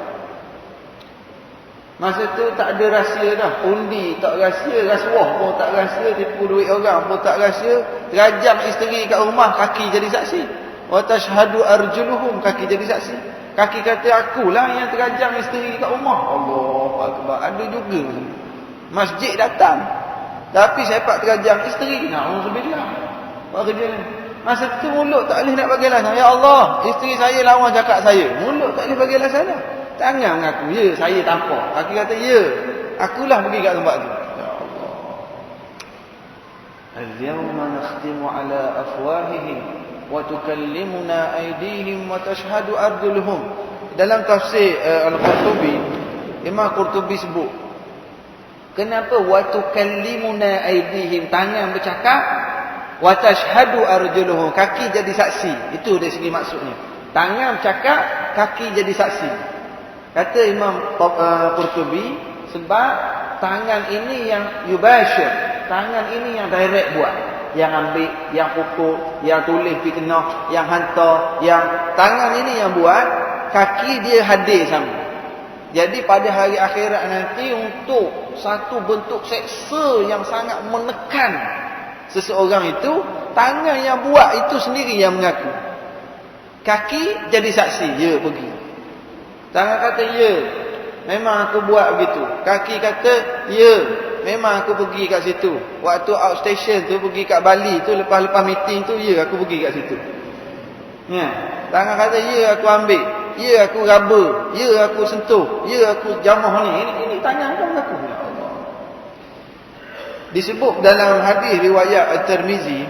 Masa tu tak ada rahsia dah. Undi tak rahsia, rasuah pun tak rahsia, tipu duit orang pun tak rahsia. Terajam isteri kat rumah, kaki jadi saksi. Wa tashhadu arjuluhum, kaki jadi saksi. Kaki kata akulah yang terajam isteri kat rumah. Allahu akbar. Ada juga. Masjid datang. Tapi sepak terajam isteri. Na'udzubillah. Apa kerja ni? Masa tu mulut tak boleh nak bagi alasan. Ya Allah, isteri saya lawan cakap saya. Mulut tak boleh bagi alasan dah. Tangan mengaku, ya saya tampak. Kaki kata, ya akulah pergi kat tempat tu. Ya Allah. Al-yawma nakhtimu ala afwahihim wa tukallimuna aydihim wa tashhadu arjuluhum. Dalam tafsir Al-Qurtubi, Imam Qurtubi sebut, kenapa wa tukallimuna aydihim, tangan bercakap, wa tashhadu arjuluhum, kaki jadi saksi. Itu dari segi maksudnya. Tangan bercakap, kaki jadi saksi. Kata Imam Qurtubi, sebab tangan ini yang yubashir, tangan ini yang direct buat, yang ambil, yang pukul, yang tulis fitnah, yang hantar, yang tangan ini yang buat, kaki dia hadir sama. Jadi pada hari akhirat nanti, untuk satu bentuk seksa yang sangat menekan seseorang itu, tangan yang buat itu sendiri yang mengaku. Kaki jadi saksi, ya pergi. Tangan kata, ya memang aku buat begitu. Kaki kata, ya memang aku pergi kat situ. Waktu outstation tu, pergi kat Bali tu, lepas-lepas meeting tu, ya aku pergi kat situ. Ya. Tangan kata, ya aku ambil, ya aku raba, ya aku sentuh, ya aku jamah ni. Ini tangan kan aku. Ya Allah. Disebut dalam hadis riwayat At-Tirmizi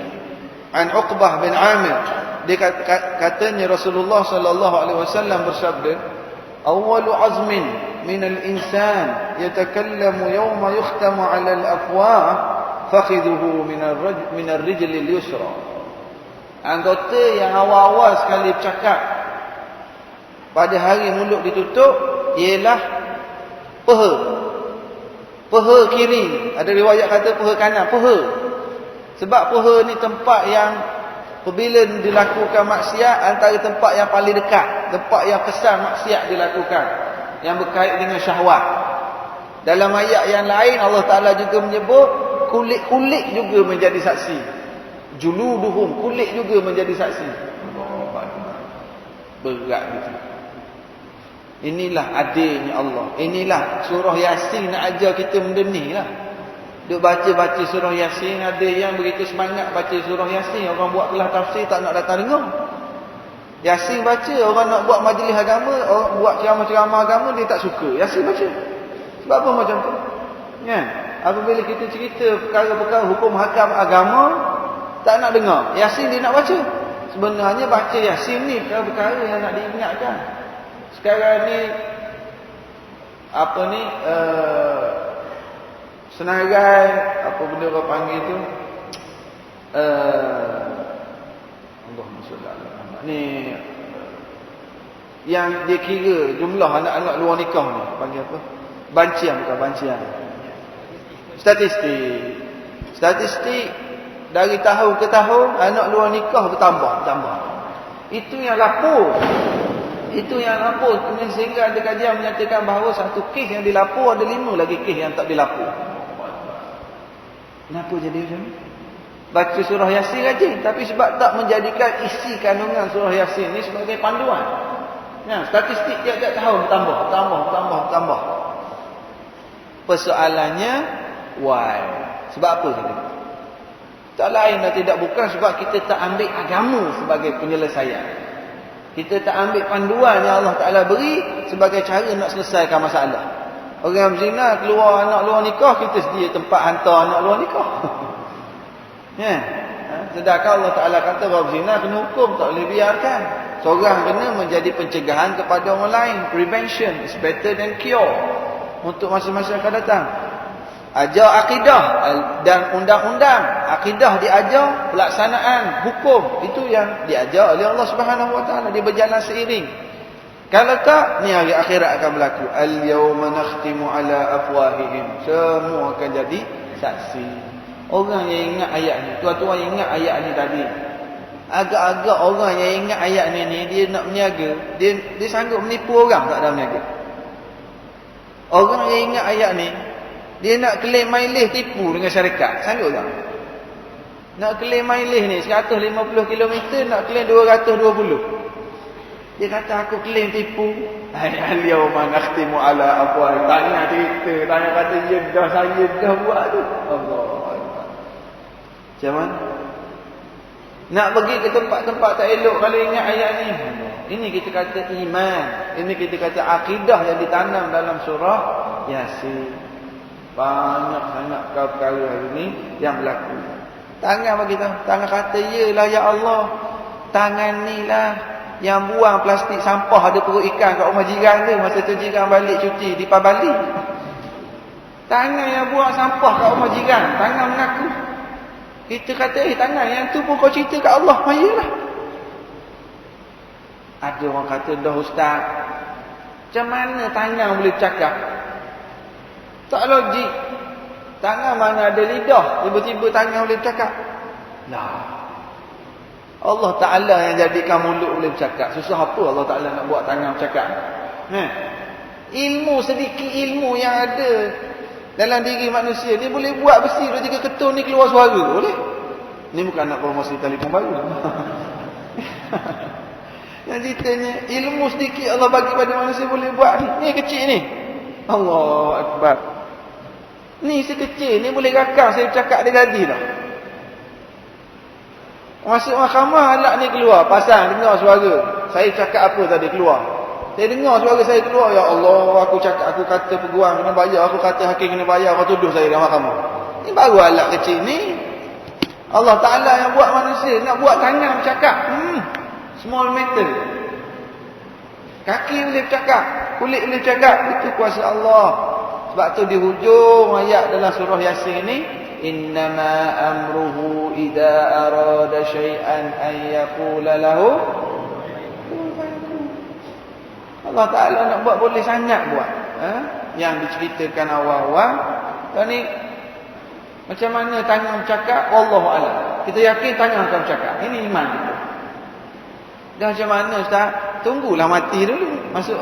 an Uqbah bin Amir, dia katanya Rasulullah sallallahu alaihi wasallam bersabda, awwalu azmin min al-insan yatakallamu yawma yukhtamu 'ala al-afwah fakhidhuhu min ar-rijl al-yusra. Anggota yang awal-awal sekali bercakap pada hari mulut ditutup ialah peha. Peha kiri. Ada riwayat kata peha kanan, peha. Sebab peha ni tempat yang apabila dilakukan maksiat, antara tempat yang paling dekat, tempat yang kesan maksiat dilakukan, yang berkait dengan syahwat. Dalam ayat yang lain Allah Ta'ala juga menyebut kulit-kulit juga menjadi saksi. Juluduhum, kulit juga menjadi saksi. Berat gitu. Inilah adilnya Allah. Inilah surah Yasin nak ajar kita benda ni lah. Duk baca-baca surah Yasin, ada yang begitu semangat baca surah Yasin, orang buat kelas tafsir tak nak datang dengar. Yasin baca, orang nak buat majlis agama, orang buat ceramah-ceramah agama, dia tak suka. Yasin baca. Sebab apa macam tu? Kan? Apabila kita cerita perkara-perkara hukum hakam agama, tak nak dengar. Yasin dia nak baca. Sebenarnya baca Yasin ni perkara-perkara yang nak diingatkan. Sekarang ni apa ni senarai, apa benda orang panggil tu, Allahumma shalli ala Muhammad ni, yang dia kira jumlah anak-anak luar nikah ni, panggil apa? Bancian, bukan bancian. Statistik dari tahun ke tahun anak luar nikah bertambah. Itu yang lapor. Sehingga ada kajian menyatakan bahawa satu kes yang dilapor, ada 5 lagi kes yang tak dilapor. Kenapa jadi macam ni? Baca surah Yasin rajin, tapi sebab tak menjadikan isi kandungan surah Yasin ni sebagai panduan. Ya, statistik tiap-tiap tahun bertambah. Persoalannya, why? Sebab apa tadi? Tak lain dan tidak bukan sebab kita tak ambil agama sebagai penyelesaian. Kita tak ambil panduan yang Allah Ta'ala beri sebagai cara nak selesaikan masalah. Orang berzina keluar anak luar nikah, kita sedia tempat hantar anak luar nikah. Ya. Sedangkan Allah Ta'ala kata bahawa berzina kena hukum, tak boleh biarkan. Seorang kena menjadi pencegahan kepada orang lain. Prevention is better than cure. Untuk masa-masa akan datang. Ajar akidah dan undang-undang. Akidah diajar, pelaksanaan hukum itu yang diajar oleh Allah Subhanahu Wa Taala. Dia berjalan seiring. Kalau tak, ni hari akhirat akan berlaku. Al-yawma nakhtimu ala afwahihim. Semua akan jadi saksi. Orang yang ingat ayat ni, tuan-tuan yang ingat ayat ni tadi, agak-agak orang yang ingat ayat ni dia nak berniaga, dia sanggup menipu orang tak dalam berniaga? Orang yang ingat ayat ni, dia nak claim mileage tipu dengan syarikat. Sanggup tak? Nak claim mileage ni 150 km, nak claim 220. Dia kata aku claim tipu. Al-yawma nakhtimu ala afwahihim. Tanya cerita, tanya kata ya dah, saya dah buat tu. Allah. Macam mana? Nak pergi ke tempat-tempat tak elok kalau ingat ayat ni. Ini kita kata iman. Ini kita kata akidah yang ditanam dalam surah Yasin. Banyak sangat perkara hari ni yang berlaku. Tangan bagi tahu. Tangan kata, yalah ya Allah. Tangan ni lah yang buang plastik sampah ada perut ikan kat rumah jiran tu. Masa tu jiran balik cuti di Pabali. Tangan yang buang sampah kat rumah jiran. Tangan mengaku. Kita kata, tangan yang tu pun kau cerita kat Allah. Mayalah. Ada orang kata, dah ustaz, macam mana tangan boleh bercakap? Tak logik. Tangan mana ada lidah, tiba-tiba tangan boleh bercakap? Nah, Allah Ta'ala yang jadikan mulut boleh bercakap. Susah apa Allah Ta'ala nak buat tangan bercakap? Ilmu, sedikit ilmu yang ada dalam diri manusia, dia boleh buat besi 2-3 ketun ni keluar suara. Boleh? Ni bukan nak promosi telefon baru. Yang ceritanya ilmu sedikit Allah bagi pada manusia boleh buat ni. Ni kecil ni. Allahu Akbar. Ni sekecil ni boleh rakam saya cakap dia jadi dah. Masuk mahkamah alat ni keluar, pasang dengar suara. Saya cakap apa tadi keluar. Saya dengar suara saya keluar, ya Allah, aku cakap, aku kata peguam kena bayar, aku kata hakim kena bayar, kau tuduh saya dalam mahkamah. Ni baru alat kecil ni. Allah Ta'ala yang buat manusia nak buat tangan bercakap. Small matter. Kaki boleh bercakap, kulit boleh bercakap, itu kuasa Allah. Sebab tu di hujung ayat dalam surah Yasin ni, innama amruhu idza arada syai'an an yaqula lahu. Allah Ta'ala nak buat boleh sangat buat. Yang diceritakan awal-awal ni, macam mana tangan bercakap, wallahu a'lam. Kita yakin tangan akan bercakap. Ini iman kita. Dan macam mana ustaz? Tunggulah mati dulu. Masuk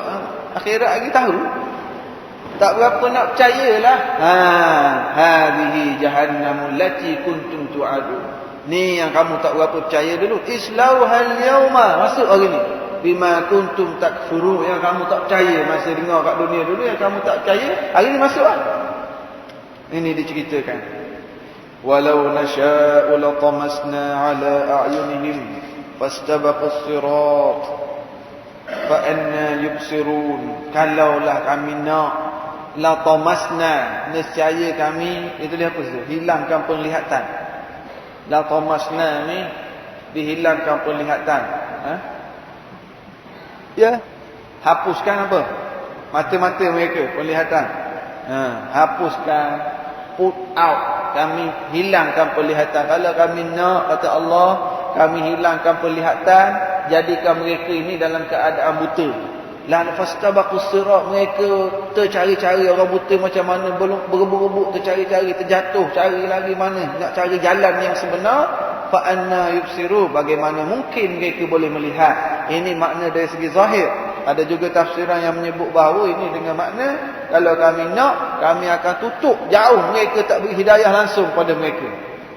akhirat lagi tahu. Tak berapa nak percayalah. Hadhihi jahannamul lati kuntum tu'adu. Ni yang kamu tak berapa percaya dulu. Islauhal yauma. Masuk hari ni. Bima kuntum takfuru. Yang kamu tak percaya masa dengar kat dunia dulu. Yang kamu tak percaya, hari ni masuk lah. Ini diceritakan. Walau nasha'u latamasna ala a'yunihim fastabaqus sirat fa anna yubsirun. Kalaulah kami nak, la tamasna, nescaya kami, itu dia apa tu? Hilangkan penglihatan. La tamasna ni dihilangkan penglihatan. Ya, hapuskan apa? Mata-mata mereka penglihatan. Hapuskan, put out, kami hilangkan penglihatan. Kalau kami nak, kata Allah, kami hilangkan penglihatan, jadikan mereka ini dalam keadaan buta. Lan fastabaqus sirat, mereka tercari-cari orang buta macam mana, berebut-rebut tercari-cari, terjatuh, cari lagi mana nak cari jalan yang sebenar. Fa anna yubsiru, bagaimana mungkin mereka boleh melihat. Ini makna dari segi zahir. Ada juga tafsiran yang menyebut bahawa ini dengan makna kalau kami nak, kami akan tutup jauh, mereka tak beri hidayah langsung pada mereka.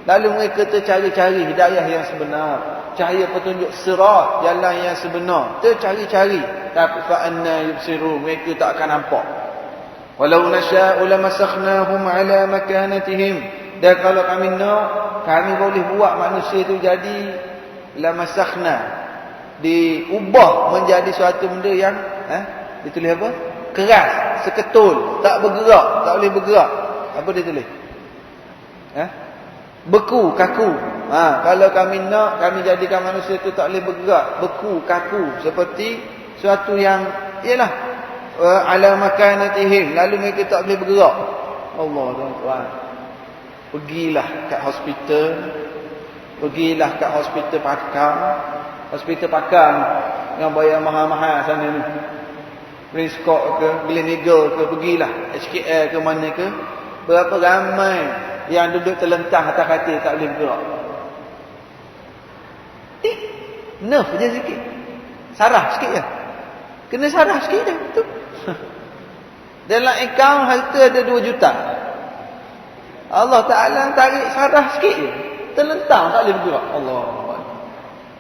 Lalu mereka tercari-cari hidayah yang sebenar, cahaya petunjuk sirat, jalan yang sebenar, tercari-cari, tapi fa anna yubsiru, mereka tak akan nampak. Walau nasya'u lamasakhnahum ala makanatihim, dan kalau kami nak, kami boleh buat manusia itu jadi lamasakhna, diubah menjadi suatu benda yang ditulis apa? Keras, seketul, tak bergerak, tak boleh bergerak. Apa dia tulis? Beku, kaku. Kalau kami nak, kami jadikan manusia itu tak boleh bergerak, beku, kaku, seperti suatu yang ialah ala makanatihim, lalu mereka tak boleh bergerak. Allah Tuhan. Pergilah kat hospital, pergilah kat hospital pakar, hospital pakar yang bayar mahal-mahal sana ni, Prince Court ke, Gleneagles ke, pergilah HKL ke mana ke, berapa ramai yang duduk terlentang atas katil tak boleh bergerak. Nerve je sikit, saraf sikit je, kena saraf sikit je tu. Dalam akaun harta ada 2 juta. Allah Ta'ala tarik sarah sikit je. Terlentang, tak boleh bergerak. Allah.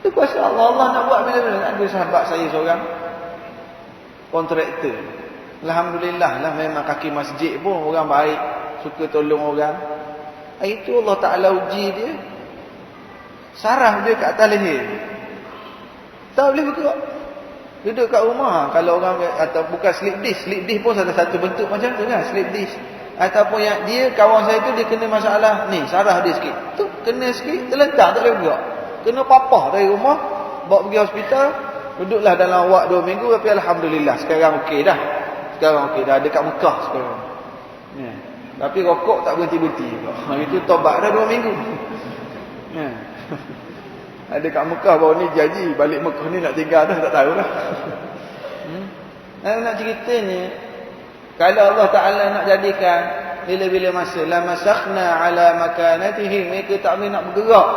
Itu kuasa Allah. Allah nak buat bila-bila. Ada sahabat saya seorang, kontraktor. Alhamdulillah lah, memang kaki masjid pun orang baik, suka tolong orang. Itu Allah Ta'ala uji dia. Sarah dia kat atas leher. Tak boleh bergerak. Duduk kat rumah. Kalau orang atau bukan slip disc. Slip disc pun salah satu bentuk macam tu kan, slip disc. Ataupun yang dia, kawan saya tu, dia kena masalah ni, sarah dia sikit. Tu kena sikit, terlentang, tak boleh bergerak. Kena papah dari rumah, bawa pergi hospital. Duduklah dalam wad 2 minggu. Tapi Alhamdulillah sekarang okey dah. Sekarang okey dah, dekat Mekah sekarang. Ya. Tapi rokok tak berhenti-berhenti. Itu tobat dah 2 minggu. Ya. Ada kat Mekah baru ni janji balik Mekah ni nak tinggal dah, tak tahu dah. Nak ceritanya, kalau Allah Ta'ala nak jadikan bila-bila masa la masakhna ala makanatihim, mereka tak boleh nak bergerak.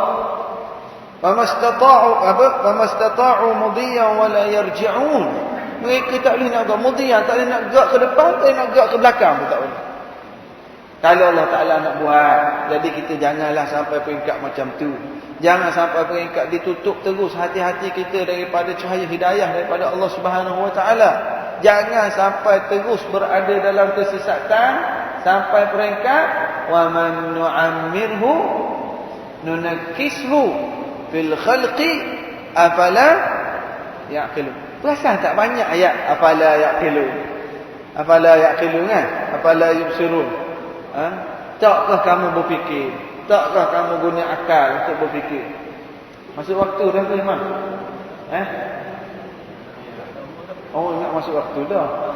Famastata'u mudiyan wa la yarji'un. Mereka tak boleh nak gerak mudiyan, tak boleh nak gerak ke depan, tak boleh nak gerak ke belakang pun tak boleh. Kalau Allah Ta'ala nak buat, jadi kita janganlah sampai peringkat macam tu. Jangan sampai peringkat ditutup terus hati-hati kita daripada cahaya hidayah daripada Allah Subhanahu Wa Ta'ala. Jangan sampai terus berada dalam kesesatan sampai peringkat wa man nu'ammirhu nunakkishu fil khalqi afala ya'qilun. Perasan tak banyak ayat afala ya'qilun. Afala ya'qilun kan? Afala yubsirun. Takkah kamu berfikir? Takkah kamu guna akal untuk berfikir? Masuk waktu dah tu Imam? Oh, ingat masuk waktu dah.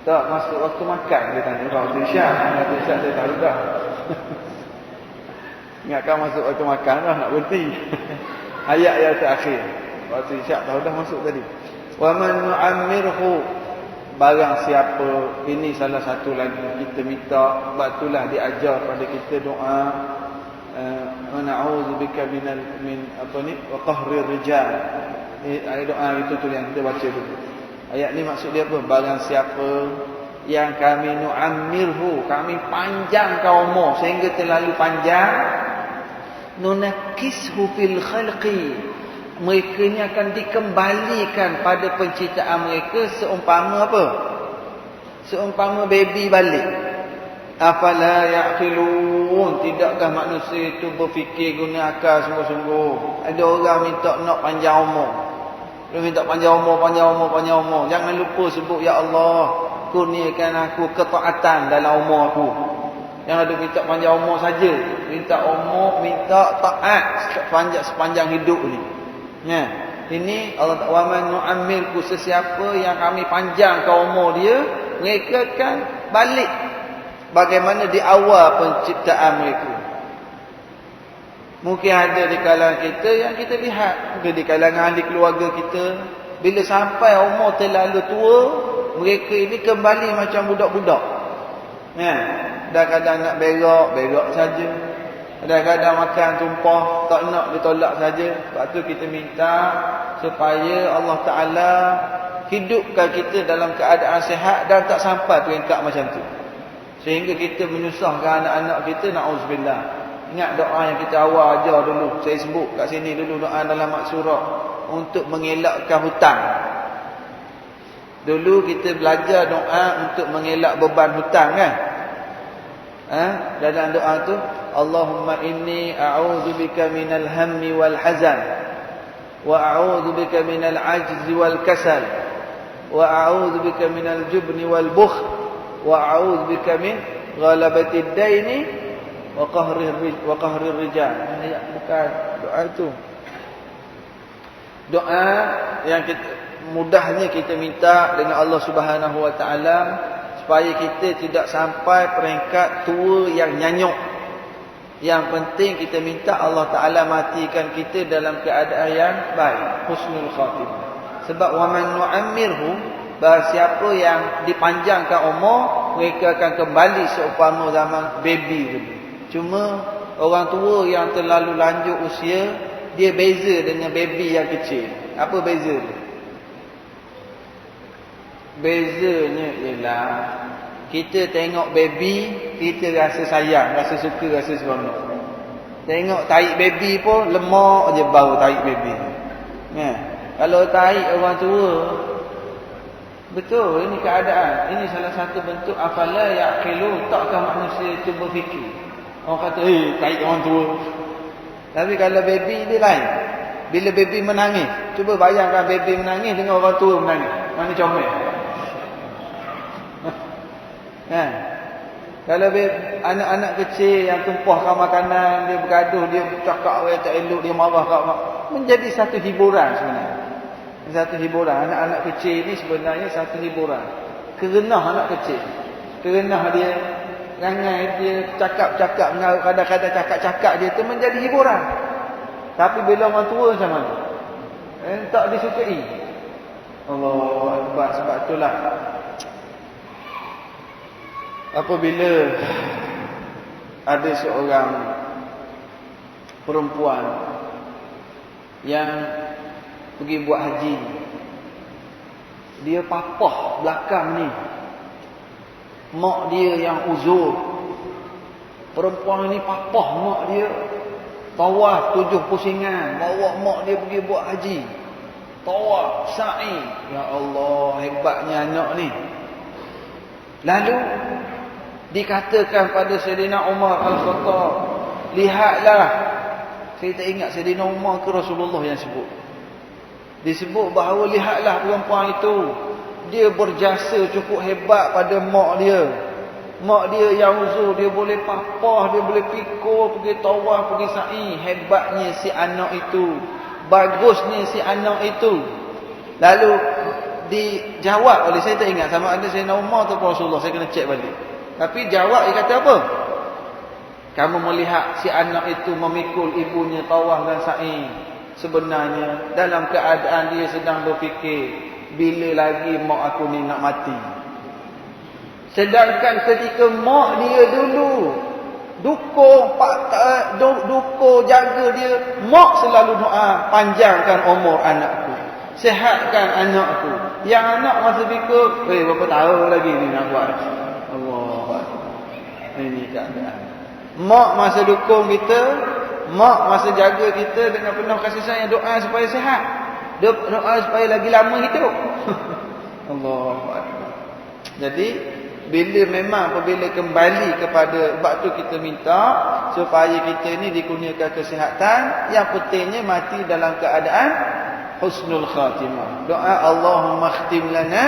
Tak, masuk waktu makan dia tanya. Waktu Isyak. Waktu Isyak dia tahu dah. Ingatkan masuk waktu makan dah, nak berhenti. Ayat yang terakhir. Waktu Isyak tahu dah masuk tadi. Wa man nu'ammirhu, barang siapa, ini salah satu lagi kita minta, sebab itulah diajar pada kita doa wa na'udzubika min wa qahrir rijal. Ayat doa itu tu yang kita baca dulu. Ayat ni maksud dia apa? Barang siapa yang kami nu'ammirhu, kami panjangkan umur sehingga terlalu panjang, nunakkishu fil khalqi, mereka ni akan dikembalikan pada penciptaan mereka seumpama apa? Seumpama baby balik. Afala ya'qilun, tidakkah manusia itu berfikir guna akal sungguh-sungguh? Ada orang minta nak panjang umur. Dia minta panjang umur. Jangan lupa sebut ya Allah, kurniakan aku ketaatan dalam umur aku. Yang ada minta panjang umur saja, minta umur, minta taat sepanjang hidup ni. Ya. Ini Allah Ta'ala, man nu'ammirku, sesiapa yang kami panjangkan umur dia, mereka akan balik bagaimana di awal penciptaan mereka. Mungkin ada di kalangan kita yang kita lihat, mungkin di kalangan ahli keluarga kita, bila sampai umur terlalu tua, mereka ini kembali macam budak-budak. Ya, kadang-kadang nak berak saja. Kadang-kadang makan tumpah, tak nak ditolak saja. Sebab tu kita minta supaya Allah Ta'ala hidupkan kita dalam keadaan sihat dan tak sampai peringkat macam tu, sehingga kita menyusahkan anak-anak kita. Na'udzubillah. Ingat doa yang kita awal ajar dulu. Saya sebut kat sini dulu doa dalam maksurah untuk mengelakkan hutang. Dulu kita belajar doa untuk mengelak beban hutang kan? Dalam doa tu, Allahumma inni a'udzubika minal hammi wal hazan, wa a'udzubika minal ajzi wal kasal, wa a'udzubika minal jubni wal bukhl, wa a'udzubika min ghalabatid daini wa qahrir rijal. Bukan doa itu. Doa yang kita, mudahnya kita minta dengan Allah Subhanahu Wa Taala supaya kita tidak sampai peringkat tua yang nyanyuk. Yang penting kita minta Allah Ta'ala matikan kita dalam keadaan yang baik, husnul khatimah. Sebab wa man nu'ammirhu, bahawa siapa yang dipanjangkan umur, mereka akan kembali seumpama zaman baby dulu. Cuma orang tua yang terlalu lanjut usia, dia beza dengan baby yang kecil. Apa beza dia? Bezanya ialah kita tengok baby, kita rasa sayang, rasa suka, rasa seronok. Tengok tarik baby pun lemak je bau tarik baby. Kalau tarik orang tua, betul, ini keadaan. Ini salah satu bentuk afala yaqilu, takkah manusia itu berfikir. Orang kata, tarik orang tua. Tapi kalau baby dia lain. Bila baby menangis, cuba bayangkan baby menangis dengan orang tua menangis. Mana comel? Kalau anak-anak kecil yang tumpahkan makanan, dia bergaduh, dia cakap tak elok, dia marah kat mak, menjadi satu hiburan sebenarnya. Satu hiburan. Anak-anak kecil ni sebenarnya satu hiburan. Kerenah anak kecil. Kerenah dia, rangai dia, cakap-cakap, kadang-kadang cakap-cakap dia tu menjadi hiburan. Tapi bila orang tua macam mana? Tak disukai. Allah Akbar. Sebab itulah apabila ada seorang perempuan yang pergi buat haji, dia papah belakang ni, mak dia yang uzur. Perempuan ni papah mak dia, tawaf 7 pusingan, bawa mak dia pergi buat haji, tawaf, sa'i. Ya Allah, hebatnya anak ni. Lalu dikatakan pada Sayyidina Umar Al-Khattab, lihatlah. Saya tak ingat Sayyidina Umar ke Rasulullah yang sebut. Disebut bahawa lihatlah perempuan itu, dia berjasa cukup hebat pada mak dia. Mak dia yang uzur, dia boleh papah, dia boleh pikul, pergi tawaf, pergi sa'i. Hebatnya si anak itu, bagusnya si anak itu. Lalu dijawab oleh, saya tak ingat sama ada Sayyidina Umar atau Rasulullah, saya kena cek balik. Tapi jawab dia kata apa? Kamu melihat si anak itu memikul ibunya tawaf dan sa'i. Sebenarnya dalam keadaan dia sedang berfikir, bila lagi mak aku ni nak mati. Sedangkan ketika mak dia dulu dukur jaga dia, mak selalu doa, panjangkan umur anakku, sihatkan anakku. Yang anak masa fikir, berapa tahun lagi ni nak buat? Allah. Ini keadaan. Mak masa dukung kita, mak masa jaga kita dengan penuh kasih sayang, doa supaya sihat, doa supaya lagi lama hidup. Allah. Jadi apabila kembali kepada, sebab tu kita minta supaya kita ni dikurniakan kesihatan. Yang pentingnya mati dalam keadaan husnul khatimah. Doa Allahumma khtim lana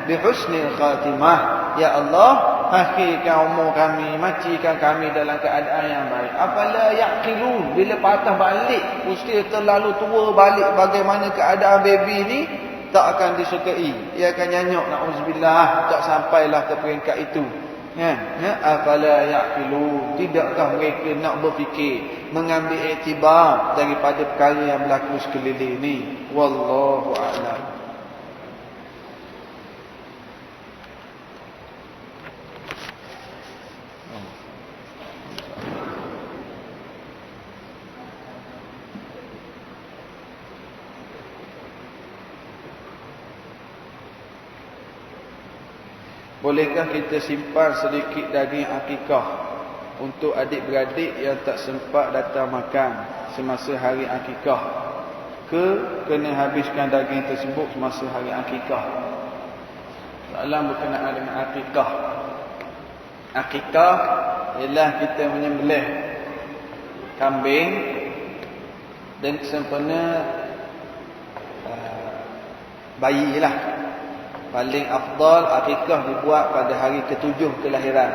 bi husnil khatimah. Ya Allah, akhirkan umur kami, matikan kami dalam keadaan yang baik. Afala yaqilun, bila patah balik, usia terlalu tua balik, bagaimana keadaan baby ni, tak akan disukai. Ia akan nyanyuk, na'udzubillah, tak sampailah ke peringkat itu. Afala yaqilun, tidakkah mereka nak berfikir, mengambil iktibar daripada perkara yang berlaku sekeliling ni. Wallahu a'lam. Bolehkah kita simpan sedikit daging akikah untuk adik-beradik yang tak sempat datang makan semasa hari akikah, ke kena habiskan daging tersebut semasa hari akikah? Soalan berkenaan dengan akikah. Akikah ialah kita menyembelih kambing dan sempena bayi lah. Paling afdal akikah dibuat pada hari ke-7 kelahiran.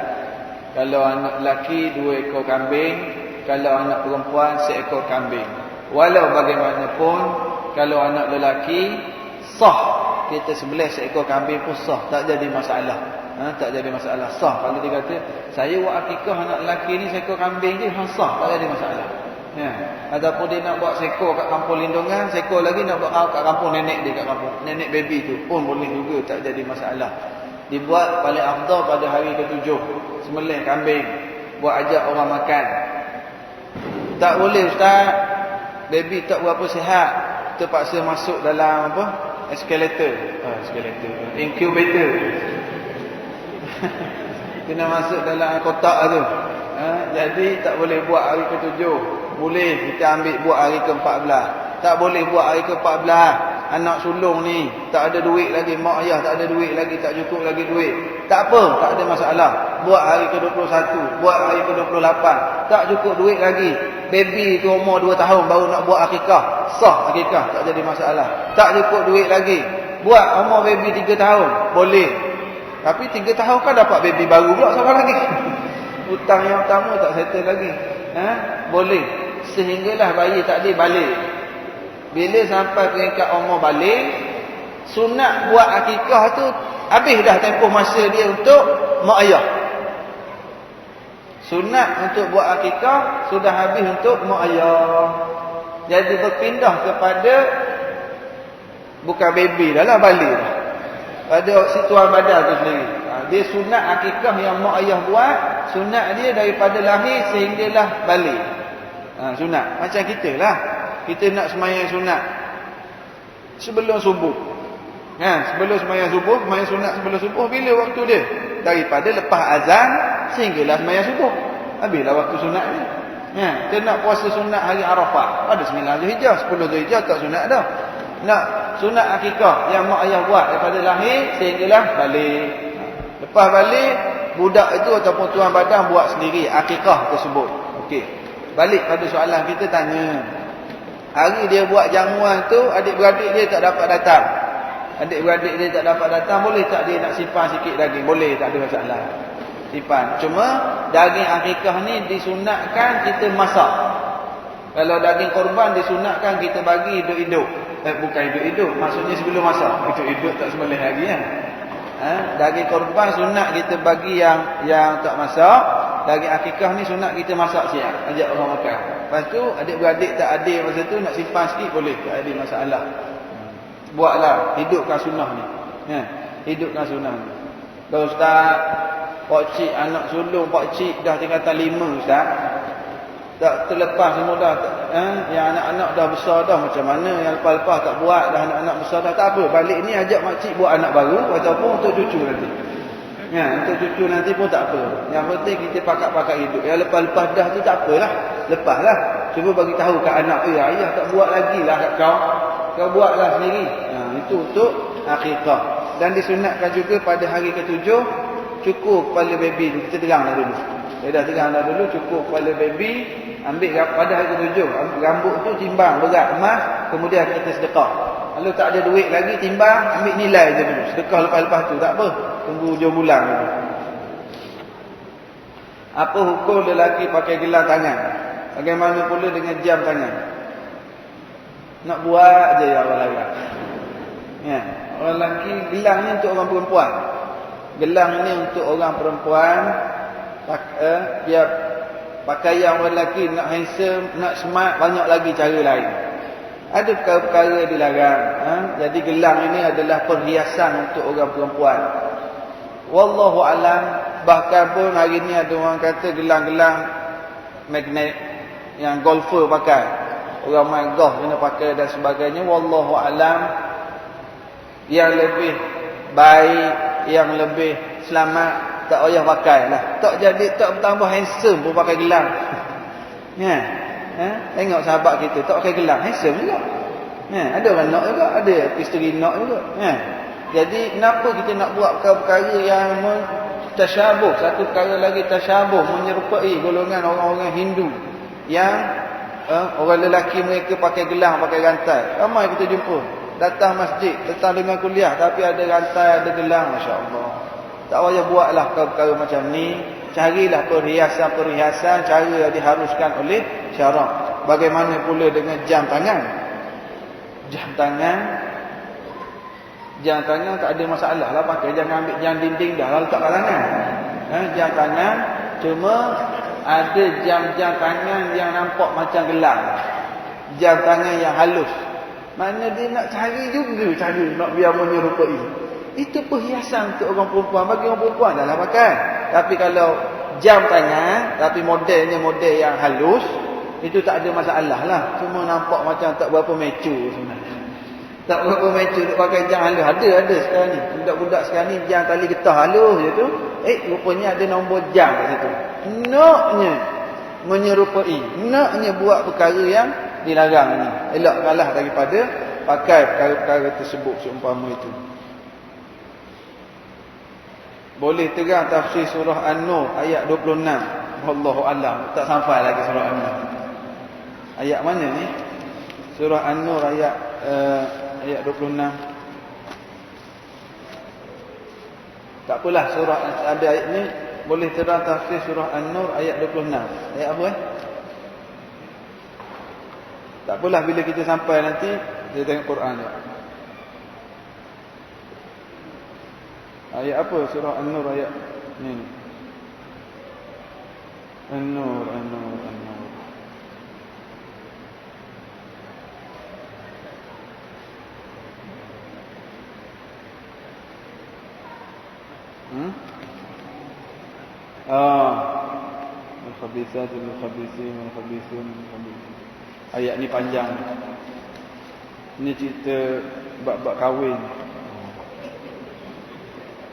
Kalau anak lelaki 2 ekor kambing, kalau anak perempuan 1 ekor kambing. Walau bagaimanapun, kalau anak lelaki sah kita sembelih 1 ekor kambing pun sah, tak jadi masalah. Tak jadi masalah, sah. Kalau dia kata saya buat akikah anak lelaki ni 1 ekor kambing je, sah, tak jadi masalah. Ataupun dia nak buat sekor kat kampung lindungan, sekor lagi nak buat kat kampung nenek dia, kat kampung nenek baby tu pun boleh juga, tak jadi masalah. Dibuat paling afdal pada hari ke-7, sembelih kambing, buat ajak orang makan. Tak boleh ustaz, baby tak berapa sihat, terpaksa masuk dalam Escalator. Incubator. Kena masuk dalam kotak tu. Jadi tak boleh buat hari ke-7. Boleh kita ambil buat hari ke-14. Tak boleh buat hari ke-14. Anak sulung ni tak ada duit lagi, mak ayah tak ada duit lagi, tak cukup lagi duit. Tak apa, tak ada masalah. Buat hari ke-21, buat hari ke-28, tak cukup duit lagi. Baby tu umur 2 tahun baru nak buat akikah. Sah akikah, tak jadi masalah. Tak cukup duit lagi. Buat umur baby 3 tahun, boleh. Tapi 3 tahun kan dapat baby baru pula sama lagi. Hutang yang pertama tak settle lagi. Boleh. Sehinggalah bayi tak ada balik. Bila sampai peringkat umur balik, sunat buat akikah tu habis dah tempoh masa dia untuk mak ayah. Sunat untuk buat akikah sudah habis untuk mak ayah. Jadi berpindah kepada bukan baby dah lah, balik dah. Pada si tuan badan tu sendiri. Dia sunat akikah yang mak ayah buat, sunat dia daripada lahir sehinggalah balik. Sunat macam kita lah. Kita nak semayang sunat sebelum subuh. Sebelum semayang subuh, semayang sunat sebelum subuh, bila waktu dia? Daripada lepas azan sehinggalah semayang subuh. Habislah waktu sunat dia. Kita nak puasa sunat hari Arafah pada 9 Zulhijjah, 10 Zulhijjah tak sunat dah. Nak sunat akikah yang mak ayah buat daripada lahir sehinggalah balik. Lepas balik, budak itu ataupun tuan badan buat sendiri akikah tersebut. Okey. Balik pada soalan kita tanya. Hari dia buat jamuan tu, adik-beradik dia tak dapat datang. Adik-beradik dia tak dapat datang, boleh tak dia nak simpan sikit daging? Boleh, tak ada masalah. Simpan. Cuma daging akikah ni disunatkan kita masak. Kalau daging korban disunatkan kita bagi hidup-hidup. Bukan hidup-hidup, maksudnya sebelum masak. Hidup-hidup tak sembelih lagi kan. Daging korban sunat kita bagi yang tak masak. Daging akikah ni sunat kita masak siap, ajak orang makan. Lepas tu adik-beradik tak adil masa tu nak simpan sikit boleh, tak ada masalah. Buatlah, hidupkan sunnah ni. Hidupkan sunnah ni. Kalau ustaz, pak cik anak sulung pak cik dah tingkatan 5 ustaz. Tak terlepas semua dah. Yang anak-anak dah besar dah, macam mana yang lepas-lepas tak buat dah, anak-anak besar dah, tak apa. Balik ni ajak makcik buat anak baru ataupun untuk cucu nanti. Untuk cucu nanti pun tak apa. Yang penting kita pakat-pakat hidup. Yang lepas-lepas dah tu tak apalah. Lepaslah. Cuba bagi tahu kat anak, ayah tak buat lagi lah kat kau. Kau buatlah sendiri. Itu untuk akikah. Dan disunatkan juga pada hari ke-7, cukur kepala baby tu. Kita terang dah dulu. Dia dah terang dah dulu, cukur kepala baby. Ambil pada hari ke-7. Rambut tu timbang berat emas. Kemudian kita sedekah. Kalau tak ada duit lagi, timbang, ambil nilai je dulu. Sedekah lepas-lepas tu, tak apa. Tunggu hujung bulan dulu. Apa hukum lelaki pakai gelang tangan? Bagaimana pula dengan jam tangan? Nak buat je ya orang lelaki. Orang lelaki, gelang ni untuk orang perempuan. Gelang ni untuk orang perempuan. Dia pakaian orang lelaki nak handsome, nak smart, banyak lagi cara lain. Ada perkara-perkara dilarang. Jadi gelang ini adalah perhiasan untuk orang perempuan. Wallahu alam. Bahkan pun hari ni ada orang kata gelang-gelang magnet yang golfer pakai. Orang main golf kena pakai dan sebagainya. Wallahu alam. Yang lebih baik, yang lebih selamat, tak payah pakai lah. Tak jadi, tak bertambah handsome pun pakai gelang. Tengok sahabat kita tak pakai gelang, handsome juga. Ada orang nak juga, ada isteri nak juga. Jadi kenapa kita nak buat perkara yang tasyabuh? Satu perkara lagi tasyabuh, menyerupai golongan orang-orang Hindu yang orang lelaki mereka pakai gelang, pakai rantai. Ramai kita jumpa datang masjid, datang dengan kuliah, tapi ada rantai, ada gelang, masya-Allah. Tak payah buatlah perkara macam ni. Carilah perhiasan-perhiasan cara yang diharuskan oleh syarak. Bagaimana pula dengan jam tangan? Jam tangan tak ada masalah lah pakai. Jangan ambil jam dinding dah letak kat tangan. Jam tangan, cuma ada jam-jam tangan yang nampak macam gelang. Jam tangan yang halus. Mana dia nak cari juga cara nak biar menyerupai. Itu perhiasan untuk orang perempuan. Bagi orang perempuan dah lah pakai. Tapi kalau jam tangan, tapi modelnya model yang halus, itu tak ada masalah lah. Cuma nampak macam tak berapa mature sebenarnya. Tak berapa meter duk pakai jam halus. Ada sekarang ni. Budak-budak sekarang ni jam tali getah halus je tu. Rupanya ada nombor jam kat situ. Naknya menyerupai. Naknya buat perkara yang dilarang ni. Elak kalah daripada pakai perkara-perkara tersebut seumpama itu. Boleh terang tafsir surah An-Nur ayat 26. Wallahu a'lam. Tak sampai lagi surah An-Nur. Ayat mana ni? Surah An-Nur ayat 26. Tak apalah, surah ada ayat ni. Boleh terang tafsir surah An-Nur ayat 26. Ayat apa Tak apalah, bila kita sampai nanti kita tengok Quran je. Ayat apa surah An-Nur ayat ni? An-Nur. Al-khabithatu lil-khabithin wal-khabithun lil-khabithin. Ayat ni panjang. Ini cerita bab-bab kahwin.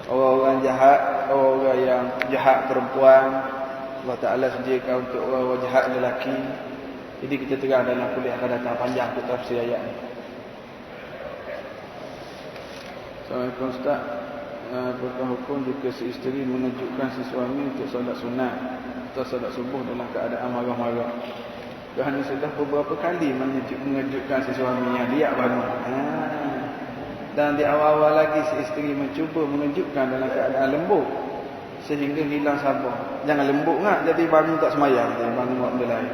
Orang-orang jahat, orang-orang yang jahat perempuan, Allah Ta'ala sediakan untuk orang-orang jahat lelaki. Jadi kita terang dalam kuliah akan datang panjang untuk tafsir ayat ni. Assalamualaikum Ustaz. Apakah hukum jika si isteri mengejutkan si suami untuk solat sunat atau solat subuh dalam keadaan marah-marah? Kerana sudah beberapa kali mengejutkan si suami yang dia bangun. Dan di awal-awal lagi si isteri mencuba mengejutkan dalam keadaan lembut sehingga hilang sabar. Jangan lembut kan, jadi bangun tak semayang, bangun buat benda lain.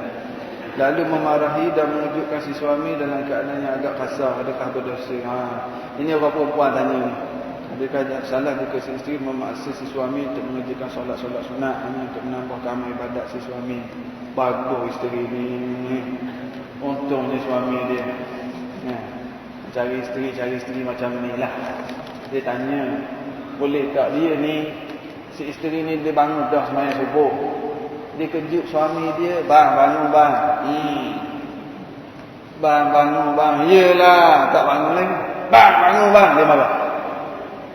Lalu memarahi dan mengejutkan si suami dalam keadaan yang agak kasar. Adakah berdosa? Ini orang perempuan tanya ni. Adakah salah jika si isteri memaksa si suami untuk mengerjakan solat-solat sunat hanya untuk menambah amal ibadat si suami? Bagus isteri ni. Untungnya suami dia. Cari isteri macam ni lah. Dia tanya, boleh tak dia ni, si isteri ni dia bangun dah sembahyang subuh. Dia kejut suami dia, bang bangun bang. Bang bangun bang. Yelah, tak bangun lagi. Bang bangun bang. Dia marah.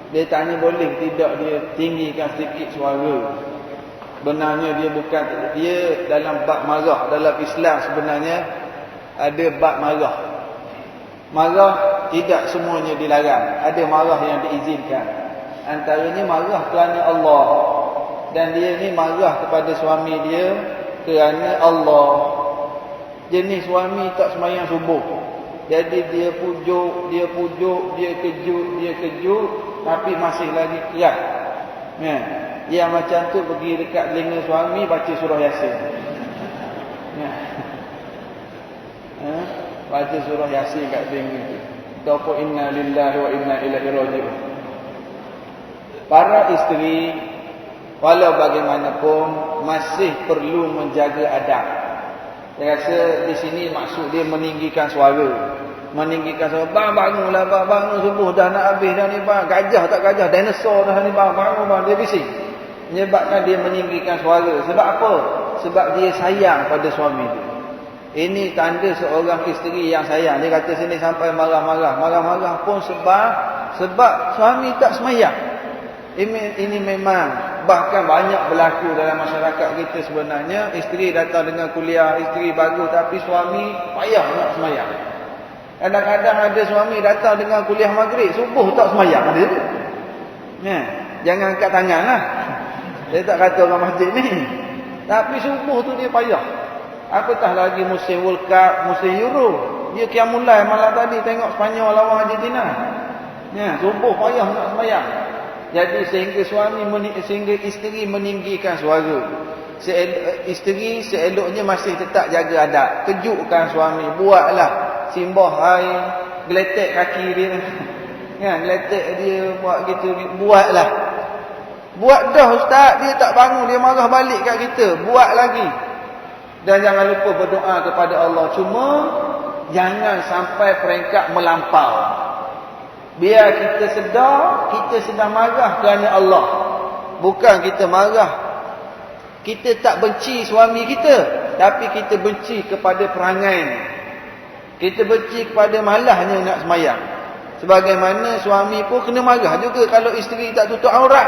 Dia tanya boleh tidak dia tinggikan sedikit suara. Benarnya dia bukan, dia dalam bab marah. Dalam Islam sebenarnya ada bab marah. Marah tidak semuanya dilarang. Ada marah yang diizinkan. Antaranya marah kerana Allah. Dan dia ni marah kepada suami dia kerana Allah. Jenis suami tak sembahyang subuh. Jadi dia pujuk, dia kejut, tapi masih lagi keras. Yang macam tu pergi dekat telinga suami baca surah Yasin. Baca surah Yasin kat telinga. Taqul inna lillahi wa inna ilaihi raji'un. Para isteri walau bagaimanapun masih perlu menjaga adab. Saya rasa di sini maksud dia meninggikan suara. Meninggikan suara. Bang bangunlah bang, bangun subuh dah nak habis dah ni bang. Gajah tak gajah, dinosaur dah ni bang. Bangun bang, dia bising. Menyebabkan dia meninggikan suara. Sebab apa? Sebab dia sayang pada suami dia. Ini tanda seorang isteri yang sayang. Dia kata sini sampai marah-marah. Marah-marah pun sebab suami tak semayang. Ini memang bahkan banyak berlaku dalam masyarakat kita sebenarnya. Isteri datang dengan kuliah, isteri bagus, tapi suami payah nak semayang. Kadang-kadang ada suami datang dengan kuliah maghrib, subuh tak semayang. Ada tu. Jangan angkat tangan lah. Saya tak kata orang masjid ni. Tapi subuh tu dia payah. Apatah lagi musim World Cup, musim Euro. Dia qiyamulai malam tadi tengok Sepanyol lawan Argentina. Subuh payah nak semayang. Jadi sehingga isteri meninggikan suara. Isteri seeloknya masih tetap jaga adab. Kejutkan suami, buatlah simbah air, geletek kaki dia. Geletek dia buat gitu, buatlah. Buat dah ustaz, dia tak bangun, dia marah balik kat kita. Buat lagi. Dan jangan lupa berdoa kepada Allah. Cuma jangan sampai peringkat melampau. Biar kita sedar, kita sedang marah kerana Allah. Bukan kita marah. Kita tak benci suami kita, tapi kita benci kepada perangai. Kita benci kepada malahnya nak semayang. Sebagaimana suami pun kena marah juga kalau isteri tak tutup aurat.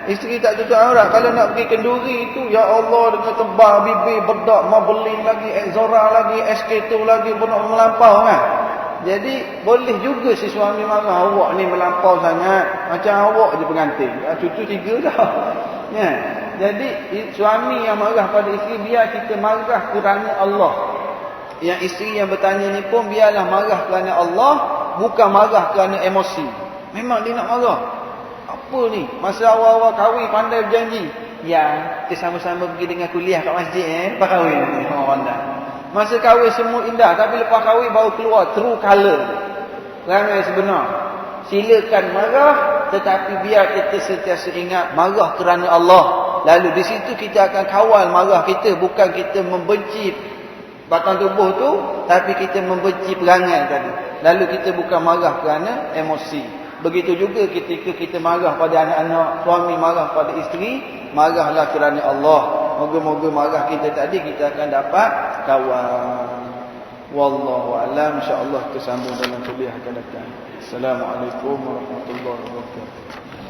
Isteri tak tutup aurat. Kalau nak pergi kenduri itu, ya Allah, dengan tebal bibir, bedak, Maybelline lagi, Zora lagi, SK2 lagi, benar melampau kan. Jadi boleh juga si suami marah, awak ni melampau sangat, macam awak je pengantin. Cucu 3 dah. Jadi suami yang marah pada isteri, biar kita marah kerana Allah. Yang isteri yang bertanya ni pun biarlah marah kerana Allah, bukan marah kerana emosi. Memang dia nak marah. Apa ni? Masa awal-awal kahwin pandai berjanji. Ya, kita sama-sama pergi dengan kuliah kat masjid lepas kahwin ni orang pandai. Masa kahwin semua indah, tapi lepas kahwin baru keluar true color. Perangai sebenar. Silakan marah, tetapi biar kita sentiasa ingat marah kerana Allah. Lalu di situ kita akan kawal marah kita, bukan kita membenci batang tubuh tu, tapi kita membenci perangai tadi. Lalu kita bukan marah kerana emosi. Begitu juga ketika kita marah pada anak-anak, suami marah pada isteri, marahlah kerana Allah. Moga-moga marah kita tadi kita akan dapat kawal. Wallahu a'lam. Insya-Allah kita sambung dalam kuliah akan datang. Assalamualaikum warahmatullahi wabarakatuh.